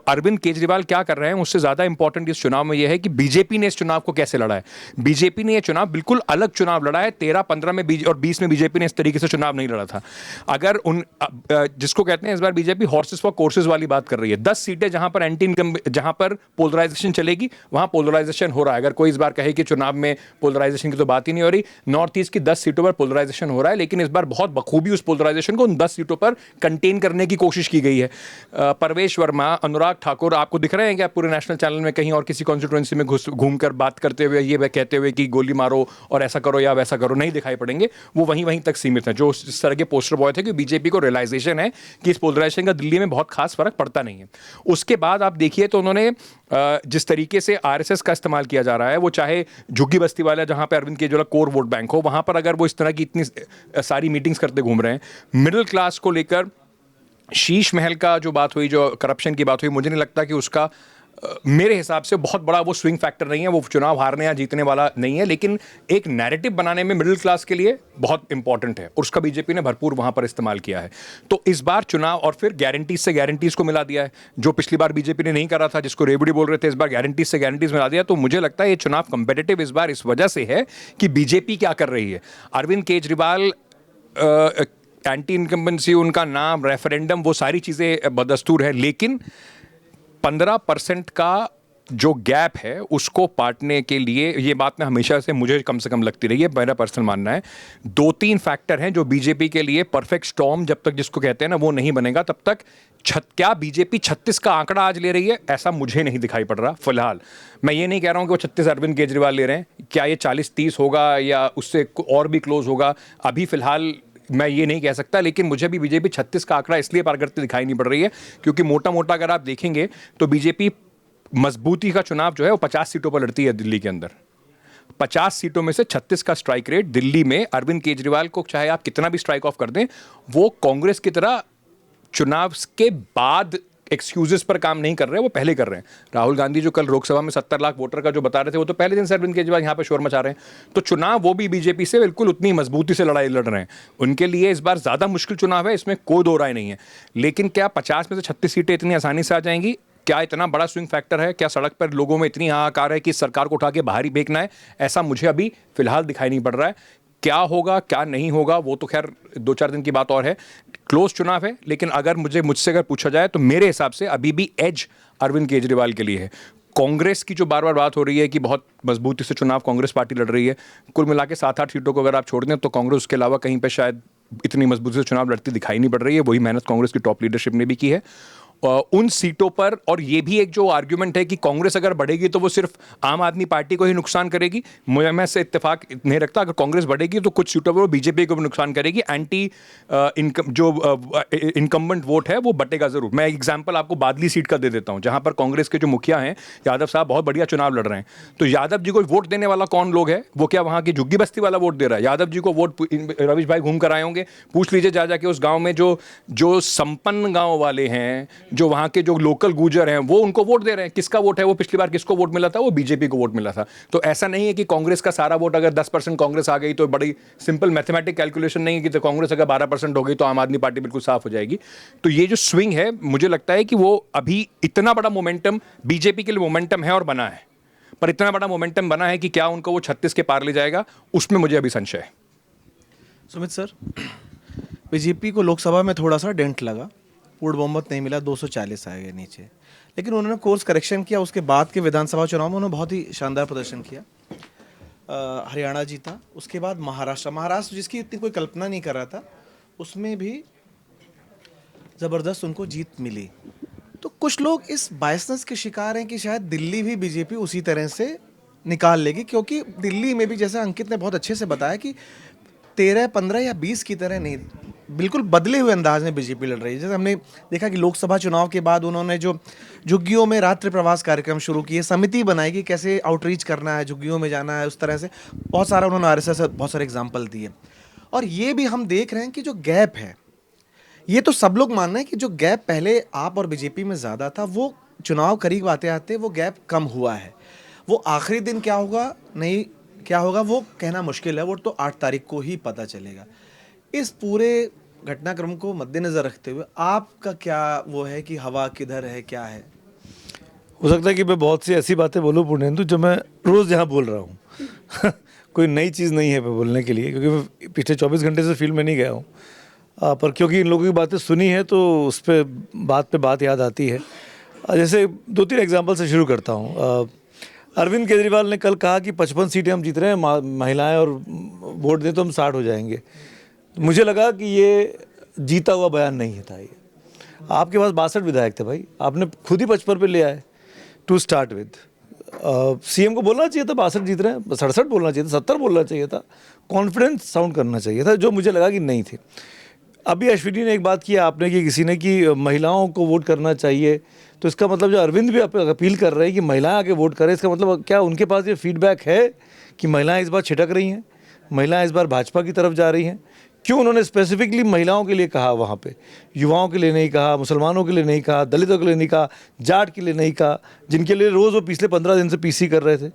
अरविंद केजरीवाल क्या कर रहे हैं उससे ज्यादा इंपॉर्टेंट इस चुनाव में यह है कि बीजेपी ने इस चुनाव को कैसे लड़ा है। बीजेपी ने यह चुनाव बिल्कुल अलग चुनाव लड़ा है। 13, 15 में और 20 में बीजेपी ने इस तरीके से चुनाव नहीं लड़ा था। अगर उन जिसको कहते हैं इस बार बीजेपी हॉर्सेस फॉर कोर्सेस वाली बात कर रही है। 10 सीटें जहां पर जहां पर पोलराइजेशन चलेगी वहां पोलराइजेशन हो रहा है। अगर कोई इस बार कहे कि चुनाव में पोलराइजेशन की तो बात ही नहीं हो रही, नॉर्थ ईस्ट की 10 सीटों पर पोलराइजेशन हो रहा है, लेकिन इस बार बहुत बखूबी उस पोलराइजेशन को उन 10 सीटों पर कंटेन करने की कोशिश की गई है। परवेश वर्मा, अनुराग ठाकुर आपको दिख रहे हैं क्या पूरे नेशनल चैनल में कहीं और किसी कॉन्स्टिट्यूएंसी में घूमकर बात करते हुए ये कहते हुए कि गोली मारो और ऐसा करो या वैसा करो? नहीं दिखाई पड़ेंगे। वो वहीं तक सीमित हैं। जो इस तरह के पोस्टर बॉय थे कि बीजेपी को रियलाइजेशन है कि इस पोलराइजेशन का दिल्ली में बहुत खास फर्क पड़ता नहीं है। उसके बाद आप देखिए तो उन्होंने जिस तरीके से आरएसएस का इस्तेमाल किया जा रहा है, वो चाहे झुग्गी बस्ती वाला जहां पे Arvind Kejriwal core vote bank हो, वहां पर अगर वो इस तरह की इतनी सारी मीटिंग्स करते घूम रहे हैं, मिडिल क्लास को लेकर शीश महल का जो बात हुई, जो करप्शन की बात हुई, मुझे नहीं लगता कि उसका मेरे हिसाब से बहुत बड़ा वो स्विंग फैक्टर नहीं है। वो चुनाव हारने या जीतने वाला नहीं है, लेकिन एक नैरेटिव बनाने में मिडिल क्लास के लिए बहुत इंपॉर्टेंट है और उसका बीजेपी ने भरपूर वहां पर इस्तेमाल किया है। तो इस बार चुनाव, और फिर गारंटीज से गारंटीज को मिला दिया है, जो पिछली बार बीजेपी ने नहीं करा था, जिसको रेवड़ी बोल रहे थे, इस बार गारंटीज से गारंटीज मिला दिया। तो मुझे लगता है ये चुनाव कंपेटिटिव इस बार इस वजह से है कि बीजेपी क्या कर रही है। अरविंद केजरीवाल एंटी इनकम्बेंसी, उनका नाम, रेफरेंडम, वो सारी चीज़ें बदस्तूर है, लेकिन 15% का जो गैप है उसको पाटने के लिए, ये बात में हमेशा से मुझे कम से कम लगती रही है, मेरा पर्सनल मानना है, 2-3 फैक्टर हैं जो बीजेपी के लिए परफेक्ट स्टॉर्म जब तक जिसको कहते हैं ना वो नहीं बनेगा तब तक क्या बीजेपी 36 का आंकड़ा आज ले रही है, ऐसा मुझे नहीं दिखाई पड़ रहा फिलहाल। मैं ये नहीं कह रहा हूं कि वो 36 अरविंद केजरीवाल ले रहे हैं, क्या ये 40-30 होगा या उससे और भी क्लोज होगा, अभी फिलहाल मैं ये नहीं कह सकता। लेकिन मुझे भी बीजेपी 36 का आंकड़ा इसलिए पार करते दिखाई नहीं पड़ रही है क्योंकि मोटा मोटा अगर आप देखेंगे तो बीजेपी मजबूती का चुनाव जो है वो 50 सीटों पर लड़ती है दिल्ली के अंदर। 50 सीटों में से 36 का स्ट्राइक रेट दिल्ली में अरविंद केजरीवाल को चाहे आप कितना भी स्ट्राइक ऑफ कर दें, वो कांग्रेस की तरह चुनाव के बाद एक्सक्यूजेस पर काम नहीं कर रहे हैं, वो पहले कर रहे हैं। राहुल गांधी जो कल लोकसभा में 70 लाख वोटर का जो बता रहे थे, वो तो पहले दिन से अरविंद केजरीवाल यहाँ पे शोर मचा रहे हैं। तो चुनाव वो भी बीजेपी से बिल्कुल उतनी मजबूती से लड़ाई लड़ रहे हैं। उनके लिए इस बार ज्यादा मुश्किल चुनाव है, इसमें कोई दो राय नहीं है। लेकिन क्या 50 में से 36 सीटें इतनी आसानी से आ जाएंगी? क्या इतना बड़ा स्विंग फैक्टर है? क्या सड़क पर लोगों में इतनी हाहाकार है कि सरकार को उठा के बाहर ही फेंकना है? ऐसा मुझे अभी फिलहाल दिखाई नहीं पड़ रहा है। क्या होगा क्या नहीं होगा वो तो खैर 2-4 दिन की बात और है। क्लोज चुनाव है, लेकिन अगर मुझसे अगर पूछा जाए तो मेरे हिसाब से अभी भी एज अरविंद केजरीवाल के लिए है। कांग्रेस की जो बार बार बात हो रही है कि बहुत मजबूती से चुनाव कांग्रेस पार्टी लड़ रही है, कुल मिला के 7-8 सीटों को अगर आप छोड़ दें तो कांग्रेस उसके अलावा कहीं पर शायद इतनी मजबूती से चुनाव लड़ती दिखाई नहीं पड़ रही है। वही मेहनत कांग्रेस की टॉप लीडरशिप ने भी की है। उन सीटों पर, और ये भी एक जो आर्ग्यूमेंट है कि कांग्रेस अगर बढ़ेगी तो वो सिर्फ आम आदमी पार्टी को ही नुकसान करेगी, मैं इससे इत्तेफाक नहीं रखता। अगर कांग्रेस बढ़ेगी तो कुछ सीटों पर वो बीजेपी को भी नुकसान करेगी, एंटी इनकम्बेंट वोट है वो बटेगा जरूर। मैं एग्जांपल आपको बादली सीट का दे देता हूं, जहां पर कांग्रेस के जो मुखिया हैं यादव साहब बहुत बढ़िया चुनाव लड़ रहे हैं, तो यादव जी को वोट देने वाला कौन लोग है? वो क्या वहां की झुग्गी बस्ती वाला वोट दे रहा है? यादव जी को वोट रवीश भाई घूम कर आए होंगे, पूछ लीजिए जा जाके उस गांव में जो संपन्न गांव वाले हैं, जो वहां के जो लोकल गुजर हैं, वो उनको वोट दे रहे हैं। किसका वोट है वो? पिछली बार किसको वोट मिला था? वो बीजेपी को वोट मिला था। तो ऐसा नहीं है कि कांग्रेस का सारा वोट, अगर 10% कांग्रेस आ गई तो बड़ी सिंपल मैथमेटिक कैलकुलेशन नहीं है कि तो कांग्रेस अगर 12% हो गई तो आम आदमी पार्टी बिल्कुल साफ हो जाएगी। तो ये जो स्विंग है, मुझे लगता है कि वो अभी इतना बड़ा मोमेंटम बीजेपी के लिए मोमेंटम है और बना है, पर इतना बड़ा मोमेंटम बना है कि क्या उनको वो 36 के पार ले जाएगा, उसमें मुझे अभी संशय है। सुमित सर, बीजेपी को लोकसभा में थोड़ा सा डेंट लगा, पूर्ण बहुमत नहीं मिला, 240 आ गए नीचे, लेकिन उन्होंने कोर्स करेक्शन किया। उसके बाद के विधानसभा चुनाव में उन्होंने बहुत ही शानदार प्रदर्शन किया। हरियाणा जीता, उसके बाद महाराष्ट्र जिसकी इतनी कोई कल्पना नहीं कर रहा था, उसमें भी ज़बरदस्त उनको जीत मिली। तो कुछ लोग इस बायसनेस के शिकार हैं कि शायद दिल्ली भी बीजेपी उसी तरह से निकाल लेगी, क्योंकि दिल्ली में भी जैसे अंकित ने बहुत अच्छे से बताया कि 13, 15 या 20 की तरह नहीं, बिल्कुल बदले हुए अंदाज में बीजेपी लड़ रही है। जैसे हमने देखा कि लोकसभा चुनाव के बाद उन्होंने जो झुग्गियों में रात्रि प्रवास कार्यक्रम शुरू किए, समिति बनाई कि कैसे आउटरीच करना है, झुग्गियों में जाना है, उस तरह से बहुत सारा उन्होंने आरएसएस से बहुत सारे एग्जाम्पल दिए। और ये भी हम देख रहे हैं कि जो गैप है, ये तो सब लोग मान रहे हैं कि जो गैप पहले आप और बीजेपी में ज़्यादा था, वो चुनाव करीब आते आते वो गैप कम हुआ है। वो आखिरी दिन क्या होगा, नहीं क्या होगा, वो कहना मुश्किल है, वो तो 8 तारीख को ही पता चलेगा। इस पूरे घटनाक्रम को मद्देनज़र रखते हुए आपका क्या वो है कि हवा किधर है, क्या है? हो सकता है कि मैं बहुत सी ऐसी बातें बोलूँ पूर्णेंदु जो मैं रोज़ यहाँ बोल रहा हूँ कोई नई चीज़ नहीं है बोलने के लिए, क्योंकि मैं पिछले 24 घंटे से फील्ड में नहीं गया हूँ, पर क्योंकि इन लोगों की बातें सुनी है तो उस पर बात याद आती है। जैसे 2-3 एग्जाम्पल से शुरू करता हूँ। अरविंद केजरीवाल ने कल कहा कि 55 सीटें हम जीत रहे हैं, महिलाएं और वोट दें तो हम 60 हो जाएंगे। मुझे लगा कि ये जीता हुआ बयान नहीं था। ये आपके पास 62 विधायक थे भाई, आपने खुद ही 55 पे ले आए टू स्टार्ट विद। सीएम को बोलना चाहिए था 62 जीत रहे हैं, 67 बोलना चाहिए था, 70 बोलना चाहिए था, कॉन्फिडेंस साउंड करना चाहिए था, जो मुझे लगा कि नहीं थे। अभी अश्विनी ने एक बात की आपने कि किसी ने कि महिलाओं को वोट करना चाहिए, तो इसका मतलब जो अरविंद भी अपील कर रहे हैं कि महिलाएं आके वोट करें, इसका मतलब क्या उनके पास ये फीडबैक है कि महिलाएं इस बार छिटक रही हैं, महिलाएं इस बार भाजपा की तरफ जा रही हैं? क्यों उन्होंने स्पेसिफिकली महिलाओं के लिए कहा वहाँ पे? युवाओं के लिए नहीं कहा, मुसलमानों के लिए नहीं कहा, दलितों के लिए नहीं कहा, जाट के लिए नहीं कहा, जिनके लिए रोज़ वो पिछले 15 दिन से पीसी कर रहे थे।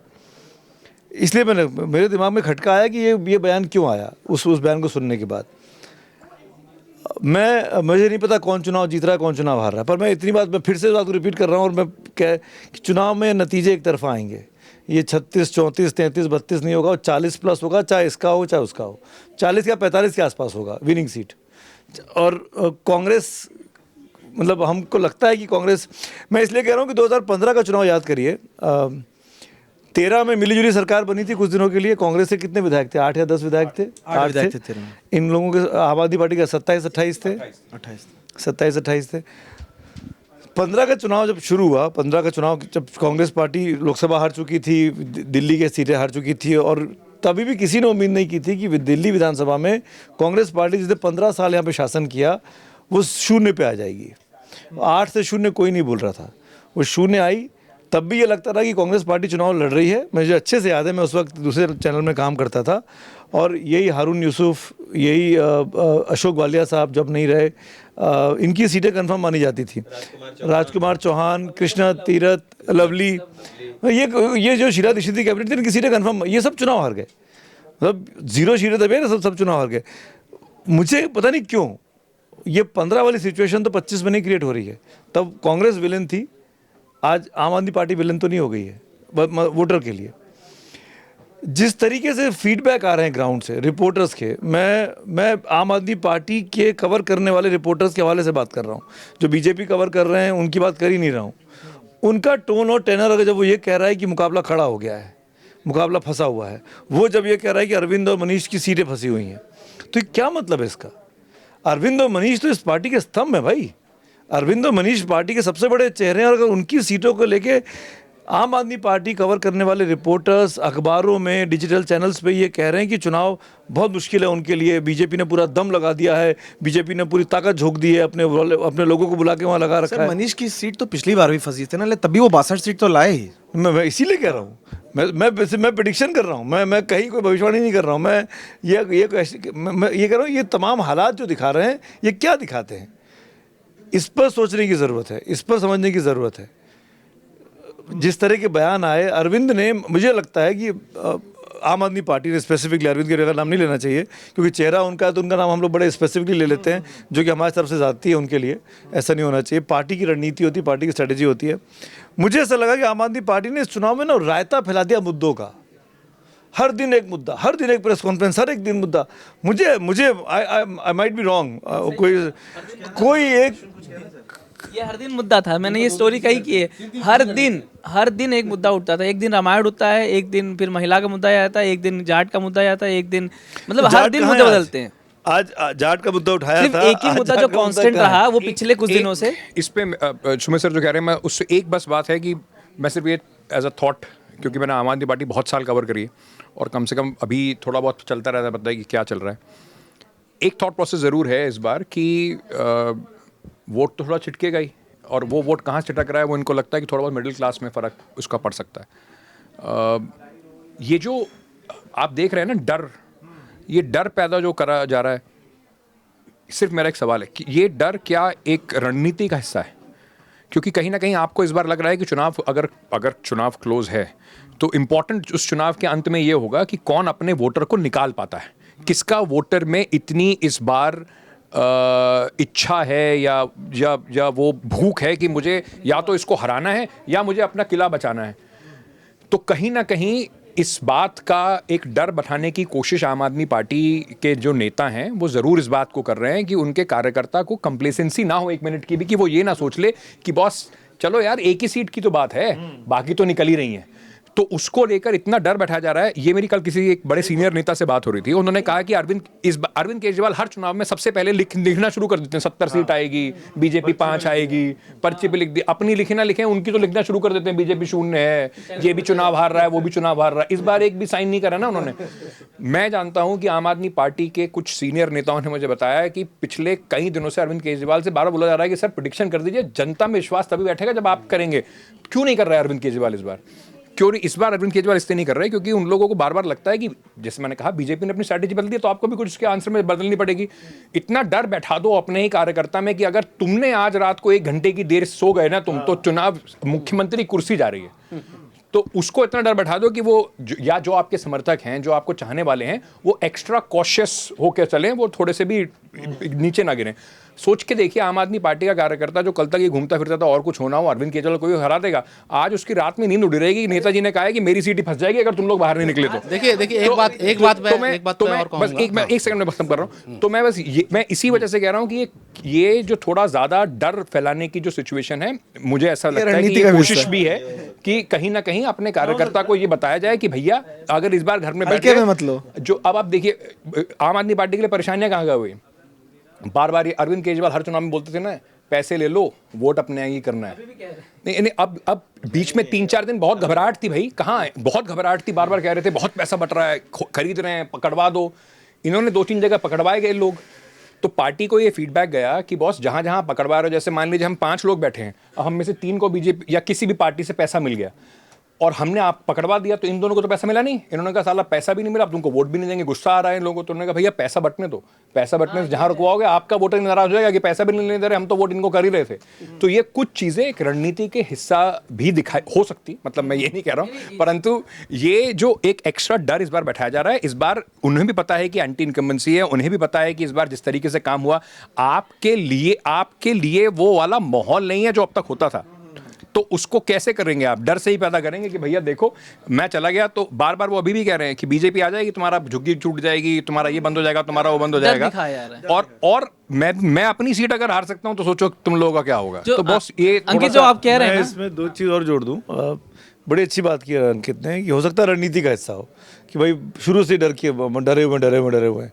इसलिए मेरे दिमाग में खटका आया कि ये बयान क्यों आया उस बयान को सुनने के बाद। मुझे नहीं पता कौन चुनाव जीत रहा है, कौन चुनाव हार रहा है, पर मैं इतनी बात मैं फिर से इस बात को रिपीट कर रहा हूँ, और मैं कि चुनाव में नतीजे एक तरफा आएंगे। ये 36, 34, 33, 32 नहीं होगा, और 40 प्लस होगा, चाहे इसका हो चाहे उसका हो। 40 या 45 के आसपास होगा विनिंग सीट। और कांग्रेस, मतलब हमको लगता है कि कांग्रेस, मैं इसलिए कह रहा हूँ कि 2015 का चुनाव याद करिए, 13 में मिलीजुली सरकार बनी थी कुछ दिनों के लिए। कांग्रेस से कितने विधायक थे? 8 या 10 विधायक थे। 8 विधायक थे 13 में। इन लोगों के आम आदमी पार्टी का 27-28 थे, 27-28 थे। 15 का चुनाव जब शुरू हुआ, 15 का चुनाव जब कांग्रेस पार्टी लोकसभा हार चुकी थी, दिल्ली के सीटें हार चुकी थी, और तभी भी किसी ने उम्मीद नहीं की थी कि दिल्ली विधानसभा में कांग्रेस पार्टी जिसने 15 साल यहाँ पे शासन किया वो 0 पे आ जाएगी। 8 से 0 कोई नहीं बोल रहा था, वो 0 आई। तब भी ये लगता था कि कांग्रेस पार्टी चुनाव लड़ रही है। मुझे अच्छे से याद है, मैं उस वक्त दूसरे चैनल में काम करता था, और यही हारून यूसुफ, यही अशोक वालिया साहब जब नहीं रहे, इनकी सीटें कंफर्म मानी जाती थी। राजकुमार चौहान, कृष्णा तीरथ, लवली, ये जो शीला दीक्षित की कैबिनेट थी, इनकी सीटें कंफर्म, ये सब चुनाव हार गए। मतलब 0 सीटें तभी ना, सब चुनाव हार गए। मुझे पता नहीं क्यों ये 15 वाली सिचुएशन तो 25 में नहीं क्रिएट हो रही है। तब कांग्रेस विलेन थी, आज आम आदमी पार्टी विलेन तो नहीं हो गई है वोटर के लिए। जिस तरीके से फीडबैक आ रहे हैं ग्राउंड से, रिपोर्टर्स के, मैं आम आदमी पार्टी के कवर करने वाले रिपोर्टर्स के हवाले से बात कर रहा हूँ। जो बीजेपी कवर कर रहे हैं उनकी बात कर ही नहीं रहा हूँ। उनका टोन और टेनर, अगर जब वो ये कह रहा है कि मुकाबला खड़ा हो गया है, मुकाबला फंसा हुआ है, वो जब ये कह रहा है कि अरविंद और मनीष की सीटें फंसी हुई हैं, तो क्या मतलब है इसका? अरविंद और मनीष तो इस पार्टी के स्तंभ है भाई। अरविंद और मनीष पार्टी के सबसे बड़े चेहरे हैं, और अगर उनकी सीटों को लेके आम आदमी पार्टी कवर करने वाले रिपोर्टर्स अखबारों में, डिजिटल चैनल्स पे ये कह रहे हैं कि चुनाव बहुत मुश्किल है उनके लिए, बीजेपी ने पूरा दम लगा दिया है, बीजेपी ने पूरी ताकत झोंक दी है, अपने लोगों को बुला के वहाँ लगा रखा सर है। मनीष की सीट तो पिछली बार भी फंसी थी ना, तभी वो 62 सीट तो लाए ही। मैं इसीलिए कह रहा हूँ, मैं प्रेडिक्शन कर रहा हूँ, मैं कहीं कोई भविष्यवाणी नहीं कर रहा हूँ। मैं ये कह रहा हूँ, ये तमाम हालात जो दिखा रहे हैं ये क्या दिखाते हैं, इस पर सोचने की ज़रूरत है, इस पर समझने की ज़रूरत है। जिस तरह के बयान आए अरविंद ने, मुझे लगता है कि आम आदमी पार्टी ने, स्पेसिफिकली अरविंद के का नाम नहीं लेना चाहिए क्योंकि चेहरा उनका है तो उनका नाम हम लोग बड़े स्पेसिफिकली ले लेते हैं, जो कि हमारी तरफ से ज़्यादती है उनके लिए। ऐसा नहीं होना चाहिए। पार्टी की रणनीति होती है, पार्टी की स्ट्रेटेजी होती है। मुझे ऐसा लगा कि आम आदमी पार्टी ने इस चुनाव में ना रायता फैला दिया मुद्दों का। हर दिन एक मुद्दा, हर दिन एक प्रेस कॉन्फ्रेंस, हर एक दिन मुद्दा। मुझे आई माइट बी रॉन्ग, कोई एक, ये हर दिन मुद्दा था, मैंने ये स्टोरी कही की है। हर दिन एक मुद्दा उठता था। एक दिन रामायण उठता है, एक दिन फिर महिला का मुद्दा आता है, एक दिन जाट का मुद्दा आता है, एक दिन मतलब हर दिन मुद्दे बदलते हैं। आज जाट का मुद्दा उठाया सिर्फ था, एक ही मुद्दा जो कांस्टेंट रहा वो पिछले कुछ दिनों से। इस पे सुमित सर जो कह रहे हैं, मैं उससे एक बस बात है कि मैं सिर्फ ये एज अ थॉट, क्योंकि मैंने आम आदमी पार्टी बहुत साल कवर करी है और कम से कम अभी थोड़ा बहुत चलता रहता है, पता है कि क्या चल रहा है। एक थॉट प्रोसेस ज़रूर है इस बार कि वोट तो थोड़ा छिटकेगा ही, और वो वोट कहाँ छिटक रहा है वो इनको लगता है कि थोड़ा बहुत मिडिल क्लास में फ़र्क उसका पड़ सकता है। ये जो आप देख रहे हैं ना डर, ये डर पैदा जो करा जा रहा है, सिर्फ मेरा एक सवाल है कि ये डर क्या एक रणनीति का हिस्सा है? क्योंकि कहीं ना कहीं आपको इस बार लग रहा है कि चुनाव अगर चुनाव क्लोज है तो इम्पॉर्टेंट उस चुनाव के अंत में ये होगा कि कौन अपने वोटर को निकाल पाता है, किसका वोटर में इतनी इस बार इच्छा है या वो भूख है कि मुझे या तो इसको हराना है या मुझे अपना किला बचाना है। तो कहीं ना कहीं इस बात का एक डर बैठाने की कोशिश आम आदमी पार्टी के जो नेता हैं वो ज़रूर इस बात को कर रहे हैं कि उनके कार्यकर्ता को कंप्लेसेंसी ना हो एक मिनट की भी, कि वो ये ना सोच ले कि बॉस चलो यार एक ही सीट की तो बात है, बाकी तो निकल ही रही हैं। तो उसको लेकर इतना डर बैठाया जा रहा है। ये मेरी कल किसी एक बड़े सीनियर नेता से बात हो रही थी, उन्होंने कहा कि अरविंद केजरीवाल हर चुनाव में सबसे पहले लिखना शुरू कर देते हैं, 70 सीट आएगी, बीजेपी 5 आएगी, पर्चे पे लिख दी, अपनी लिखे ना लिखे उनकी तो लिखना शुरू कर देते हैं, बीजेपी 0 है, ये भी चुनाव हार रहा है, वो भी चुनाव हार रहा है। इस बार एक भी साइन नहीं करा ना उन्होंने। मैं जानता हूं कि आम आदमी पार्टी के कुछ सीनियर नेताओं ने मुझे बताया कि पिछले कई दिनों से अरविंद केजरीवाल से बार बार बोला जा रहा है कि सर प्रेडिक्शन कर दीजिए, जनता में विश्वास तभी बैठेगा जब आप करेंगे। क्यों नहीं कर रहा है अरविंद केजरीवाल इस बार? क्यों इस बार अरविंद केजरीवाल इसलिए नहीं कर रहे? क्योंकि उन लोगों को बार बार लगता है कि जैसे मैंने कहा बीजेपी ने अपनी स्ट्रैटेजी बदल दी, तो आपको भी कुछ उसके आंसर में बदलनी पड़ेगी। इतना डर बैठा दो अपने ही कार्यकर्ता में कि अगर तुमने आज रात को 1 घंटे की देर सो गए ना तुम, तो चुनाव मुख्यमंत्री कुर्सी जा रही है। तो उसको इतना डर बैठा दो कि वो जो आपके समर्थक हैं, जो आपको चाहने वाले हैं, वो एक्स्ट्रा कॉशियस होकर चलें, वो थोड़े से भी नीचे ना गिरें। सोच के देखिए, आम आदमी पार्टी का कार्यकर्ता जो कल तक ये घूमता फिरता था और कुछ होना हो, अरविंद केजरीवाल को हरा देगा, आज उसकी रात में नींद उड़ी रहेगी। नेताजी ने कहा है कि मेरी सीट ही फंस जाएगी अगर तुम लोग बाहर नहीं निकले तो। देखिए एक सेकंड में खत्म कर रहा हूं। तो मैं इसी वजह से कह रहा हूं कि ये जो थोड़ा ज्यादा डर फैलाने की जो सिचुएशन है, मुझे ऐसा लगता है कि ये कोशिश भी है कि कहीं ना कहीं अपने कार्यकर्ता को ये बताया जाए कि भैया अगर इस बार घर में बैठ के मत लो। जो अब आप देखिए आम आदमी पार्टी के लिए परेशानियां कहां गई हुई, बार बार ये अरविंद केजरीवाल हर चुनाव में बोलते थे ना, पैसे ले लो वोट अपने ही करना है। नहीं, अब बीच में 3-4 दिन बहुत घबराहट थी भाई, कहाँ है, बहुत घबराहट थी, बार बार कह रहे थे बहुत पैसा बट रहा है, खरीद रहे हैं, पकड़वा दो। इन्होंने 2-3 जगह पकड़वाए गए लोग, तो पार्टी को ये फीडबैक गया कि बॉस जहां जहां पकड़वा रहे हो, जैसे मान लीजिए हम 5 लोग बैठे हैं, हम में से 3 को बीजेपी या किसी भी पार्टी से पैसा मिल गया और हमने आप पकड़वा दिया, तो इन दोनों को तो पैसा मिला नहीं। इन्होंने कहा साला पैसा भी नहीं मिला, अब तुमको वोट भी नहीं देंगे, गुस्सा आ रहा है इन लोगों को। तो उन्होंने कहा भैया पैसा बटने दो, पैसा बटने से जहां रुकवाओगे आपका वोटर नाराज हो जाएगा कि पैसा भी नहीं दे रहे, हम तो वोट इनको कर ही रहे थे। तो ये कुछ चीजें एक रणनीति के हिस्सा भी दिखाई हो सकती, मतलब मैं ये नहीं कह रहा हूं, परंतु ये जो एक एक्स्ट्रा डर इस बार बैठाया जा रहा है, इस बार उन्हें भी पता है कि एंटी इनकम्बेंसी है, उन्हें भी पता है कि इस बार जिस तरीके से काम हुआ आपके लिए वो वाला माहौल नहीं है जो अब तक होता था। तो उसको कैसे करेंगे आप? डर से ही पैदा करेंगे कि भैया देखो मैं चला गया तो बार बार वो अभी भी कह रहे हैं कि बीजेपी आ जाएगी, तुम्हारा झुग्गी छूट जाएगी, तुम्हारा ये बंद हो जाएगा, तुम्हारा वो बंद हो जाएगा। और मैं अपनी सीट अगर हार सकता हूं तो सोचो तुम लोगों का क्या होगा। तो बॉस ये अंकित जो आप कह रहे हैं, इसमें 2 चीज़ और जोड़ दूं। बड़ी अच्छी बात की अंकित ने कि हो सकता है रणनीति का हिस्सा हो कि भाई शुरू से डरे हुए हैं।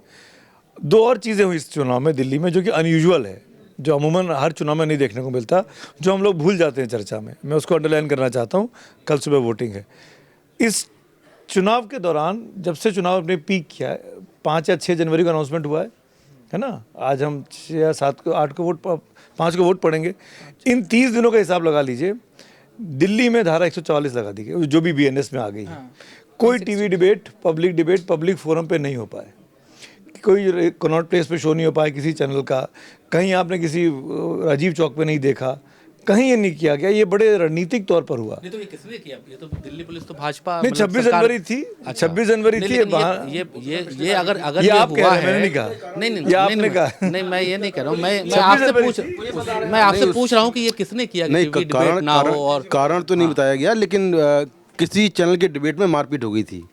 2 और चीज़ें हुई इस चुनाव में दिल्ली में जो कि अनयूजुअल है, जो अमूमन हर चुनाव में नहीं देखने को मिलता, जो हम लोग भूल जाते हैं चर्चा में। मैं उसको अंडरलाइन करना चाहता हूँ। कल सुबह वोटिंग है। इस चुनाव के दौरान जब से चुनाव अपने पीक किया है, 5 या 6 जनवरी को अनाउंसमेंट हुआ है ना। आज हम 6 या 7 को 8 को वोट 5 को वोट पड़ेंगे। इन 30 दिनों का हिसाब लगा लीजिए। दिल्ली में धारा 144 लगा दी गई, जो भी BNS में आ गई है। कोई टीवी डिबेट, पब्लिक फोरम पे नहीं हो पाए। कोई कनॉट प्लेस पे शो नहीं हो पाया किसी चैनल का। कहीं आपने किसी राजीव चौक पे नहीं देखा, कहीं ये नहीं किया गया। ये बड़े रणनीतिक तौर पर हुआ। नहीं तो ये किसने किया? ये तो दिल्ली पुलिस तो भाजपा नहीं, 26 जनवरी थी। 26 जनवरी थी। ये अगर ये आप हुआ कह रहे हैं, है, मैंने नहीं कहा। नहीं ये आपने कहा। नहीं, मैं ये नहीं कह रहा हूँ। मैं आपसे पूछ रहा हूँ कि ये किसने किया कि नहीं, टीवी डिबेट ना हो। और कारण तो नहीं बताया गया, लेकिन किसी चैनल के डिबेट में मारपीट हो गई थी।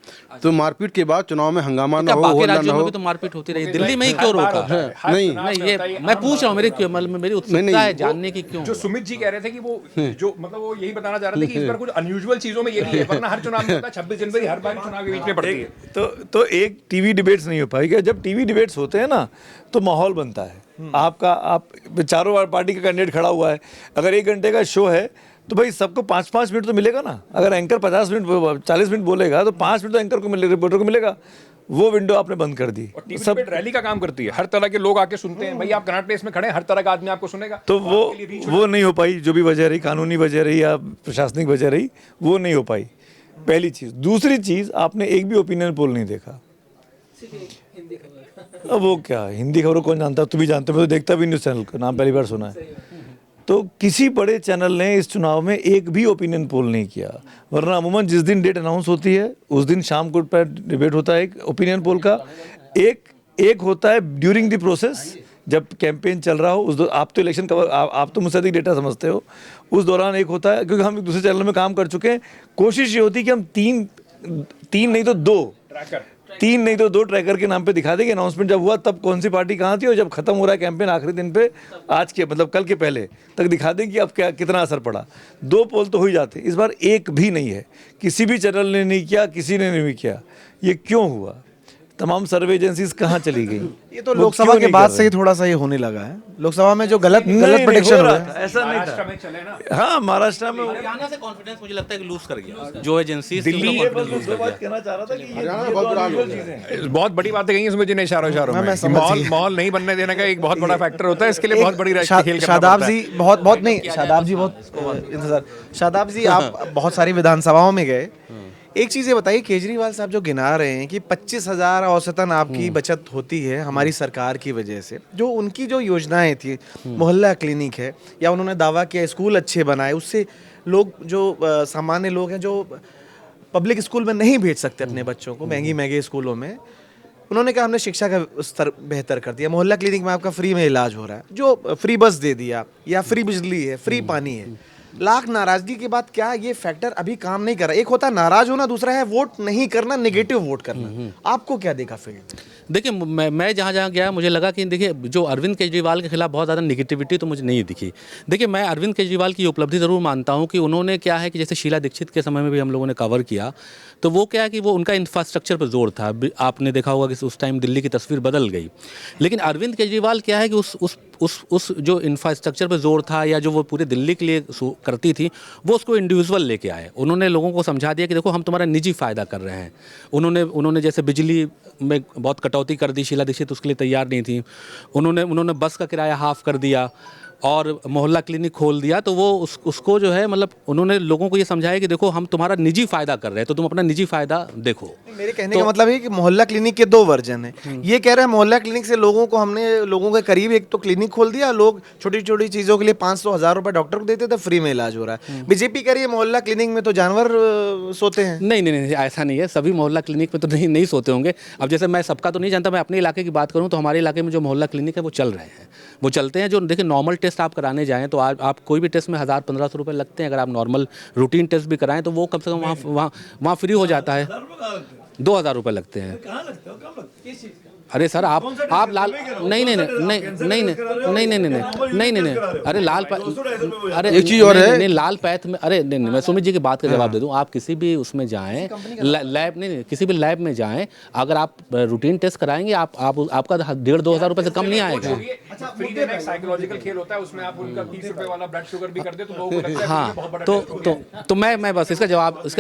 तो मारपीट के बाद चुनाव में हंगामा ना हो, बाकी हल्ला ना राज्यों में हो। भी तो मारपीट होती रही, दिल्ली में ही क्यों रोका? नहीं, ये मैं पूछ रहा हूँ, मेरी उत्सुकता है जानने की क्यों। जो सुमित जी कह रहे थे कि वो जो मतलब वो यही बताना चाह रहे थे कि इस बार कुछ अनयूजुअल चीजों में ये भी है, वरना हर चुनाव में होता है 26 जनवरी हर बार चुनाव के बीच में पड़ती है। तो एक टीवी डिबेट्स नहीं हो पाएगा। जब टीवी डिबेट्स होते हैं ना तो माहौल बनता है। आप चारों पार्टी का कैंडिडेट खड़ा हुआ है, अगर 1 घंटे का शो है तो भाई सबको 5-5 मिनट तो मिलेगा ना। अगर एंकर 50 मिनट 40 मिनट बोलेगा तो 5 मिनट तो एंकर को मिलेगा, रिपोर्टर को मिलेगा। वो विंडो आपने बंद कर दी। सब रैली का काम करती है, हर तरह के लोग आके सुनते हैं। भाई आप कनॉट प्लेस में खड़े हैं, हर तरह का आदमी आपको सुनेगा। तो वो नहीं हो पाई। जो भी वजह रही, कानूनी वजह रही या प्रशासनिक वजह रही, वो नहीं हो पाई। पहली चीज़। दूसरी चीज़, आपने एक भी ओपिनियन पोल नहीं देखा। अब वो क्या हिंदी खबरों कौन जानता? तुम भी जानते हो, मैं तो देखता भी न्यूज़ चैनल का नाम पहली बार सुना है। तो किसी बड़े चैनल ने इस चुनाव में एक भी ओपिनियन पोल नहीं किया। वरना अमूमन जिस दिन डेट अनाउंस होती है उस दिन शाम को पर डिबेट होता है एक ओपिनियन पोल का। एक होता है ड्यूरिंग द प्रोसेस, जब कैंपेन चल रहा हो। आप तो इलेक्शन कवर, आप तो मुझसे अधिक डेटा समझते हो। उस दौरान एक होता है, क्योंकि हम दूसरे चैनल में काम कर चुके हैं। कोशिश ये होती है कि हम तीन नहीं तो दो ट्रैकर के नाम पे दिखा देंगे। अनाउंसमेंट जब हुआ तब कौन सी पार्टी कहाँ थी, और जब खत्म हो रहा है कैंपेन आखिरी दिन पे, आज के मतलब कल के पहले तक दिखा दें कि अब क्या कितना असर पड़ा। 2 पोल तो हो ही जाते। इस बार एक भी नहीं है। किसी भी चैनल ने नहीं किया, किसी ने नहीं किया। ये क्यों हुआ? तमाम सर्वे एजेंसीज कहाँ चली गई? ये तो लोकसभा के बाद से ही थोड़ा सा ये होने लगा है। लोकसभा में जो गलत प्रेडिक्शन हो रहा है, ऐसा नहीं था। हाँ, महाराष्ट्र में हरियाणा से कॉन्फिडेंस मुझे लगता है कि लूज कर गया जो एजेंसी। दिल्ली कहना चाह रहा था कि ये बहुत बड़ी बातें कही इसमें जिन्हें इशारों में माहौल नहीं बनने देने का एक बहुत बड़ा फैक्टर होता है। इसके लिए बहुत बड़ी राजनीति खेल करना शादाब पड़ता है। जी बहुत नहीं, शादाब जी बहुत इंतजार। शादाब जी, आप बहुत सारी विधानसभाओं में गए। एक चीज़ ये बताइए, केजरीवाल साहब जो गिना रहे हैं कि 25,000 औसतन आपकी बचत होती है हमारी सरकार की वजह से, जो उनकी जो योजनाएं थी, मोहल्ला क्लिनिक है, या उन्होंने दावा किया स्कूल अच्छे बनाए, उससे लोग जो सामान्य लोग हैं जो पब्लिक स्कूल में नहीं भेज सकते अपने बच्चों को, महंगे स्कूलों में, उन्होंने कहा हमने शिक्षा का स्तर बेहतर कर दिया। मोहल्ला क्लिनिक में आपका फ्री में इलाज हो रहा है, जो फ्री बस दे दिया, या फ्री बिजली है, फ्री पानी है। लाख नाराजगी के बाद क्या ये फैक्टर अभी काम नहीं कर रहा? एक होता है नाराज होना, दूसरा है वोट नहीं करना, नेगेटिव वोट करना। आपको क्या देखा फील्ड? देखिए, मैं जहाँ जहाँ गया मुझे लगा कि देखिए जो अरविंद केजरीवाल के खिलाफ बहुत ज़्यादा निगेटिविटी तो मुझे नहीं दिखी। देखिए, मैं अरविंद केजरीवाल की उपलब्धि ज़रूर मानता हूँ कि उन्होंने क्या है कि जैसे शीला दीक्षित के समय में भी हम लोगों ने कवर किया, तो वो क्या है कि वो उनका इंफ्रास्ट्रक्चर पर जोर था। आपने देखा होगा कि उस टाइम दिल्ली की तस्वीर बदल गई। लेकिन अरविंद केजरीवाल क्या है कि उस जो इंफ्रास्ट्रक्चर पर जोर था, या जो वो पूरे दिल्ली के लिए करती थी, वो उसको इंडिविजुअल लेके आए। उन्होंने लोगों को समझा दिया कि देखो हम तुम्हारा निजी फ़ायदा कर रहे हैं। उन्होंने जैसे बिजली में बहुत कटौती कर दी, शीला दीक्षित उसके लिए तैयार नहीं थी। उन्होंने बस का किराया हाफ कर दिया और मोहल्ला क्लिनिक खोल दिया। तो वो उसको जो है मतलब उन्होंने लोगों को ये समझाया कि देखो हम तुम्हारा निजी फ़ायदा कर रहे हैं, तो तुम अपना निजी फ़ायदा देखो। मेरे कहने का मतलब है कि मोहल्ला क्लिनिक के 2 वर्जन हैं। ये कह रहे हैं मोहल्ला क्लिनिक से हमने लोगों के करीब एक तो क्लिनिक खोल दिया, लोग छोटी छोटी चीज़ों के लिए 500-1000 रुपये डॉक्टर को देते थे, फ्री में इलाज हो रहा है। बीजेपी कह रही है मोहल्ला क्लिनिक में तो जानवर सोते हैं। नहीं, ऐसा नहीं है। सभी मोहल्ला क्लिनिक में तो नहीं सोते होंगे। अब जैसे मैं सबका तो नहीं जानता, मैं अपने इलाके की बात करूँ तो हमारे इलाके में जो मोहल्ला क्लिनिक है वो चल रहे हैं, वो चलते हैं। जो देखिए नॉर्मल टेस्ट आप कराने जाएँ तो आप कोई भी टेस्ट में 1000-1500 रुपये लगते हैं। अगर आप नॉर्मल रूटीन टेस्ट भी कराएं तो वो कम से कम वहाँ फ्री हो जाता है। 2000 रुपये लगते हैं। अरे सर आप लाल नहीं नहीं नहीं नहीं नहीं नहीं नहीं नहीं नहीं नहीं नहीं अरे लाल अरे एक चीज़ और है। नहीं लाल पैथ में, अरे नहीं नहीं मैं सुमित जी की बात का जवाब दे दूं। आप किसी भी उसमें जाएं, लैब नहीं किसी भी लैब में जाएं, अगर आप रूटीन टेस्ट कराएंगे आपका 1,500-2,000 रुपए से कम नहीं आएगा। फ्री देना एक साइकोलॉजिकल खेल होता है, उसमें आप उनका 30 रुपए वाला ब्लड शुगर भी कर दे तो लोगों को लगता है हाँ कि ये बहुत बड़ा टेस्ट हो गया। तो मैं बस इसका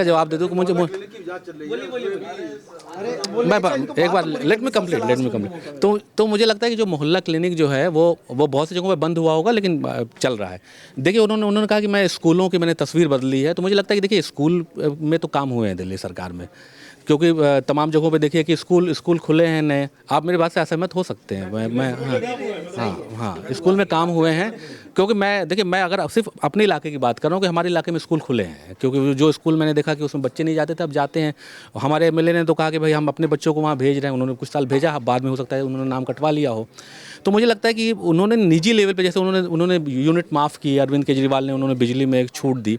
जवाब दे दूं कि मुझे मैं एक बार लेट मी कंप्लीट। तो मुझे लगता है कि जो मोहल्ला क्लिनिक जो है वो बहुत सी जगहों पे बंद हुआ होगा, लेकिन चल रहा है। देखिए उन्होंने कहा कि मैं स्कूलों की मैंने तस्वीर बदली है, तो मुझे लगता है कि देखिए स्कूल में तो काम हुए हैं दिल्ली सरकार में, क्योंकि तमाम जगहों पे देखिए कि स्कूल खुले हैं नए। आप मेरी बात से असहमत हो सकते हैं, मैं हाँ स्कूल में काम हुए हैं, क्योंकि मैं अगर सिर्फ अपने इलाके की बात कर रहा हूँ कि हमारे इलाके में स्कूल खुले हैं, क्योंकि जो स्कूल मैंने देखा कि उसमें बच्चे नहीं जाते थे, अब जाते हैं। हमारे एमएलए ने तो कहा कि भाई हम अपने बच्चों को वहाँ भेज रहे हैं, उन्होंने कुछ साल भेजा, बाद में हो सकता है उन्होंने नाम कटवा लिया हो। तो मुझे लगता है कि उन्होंने निजी लेवल पे, जैसे उन्होंने यूनिट माफ़ की, अरविंद केजरीवाल ने उन्होंने बिजली में एक छूट दी,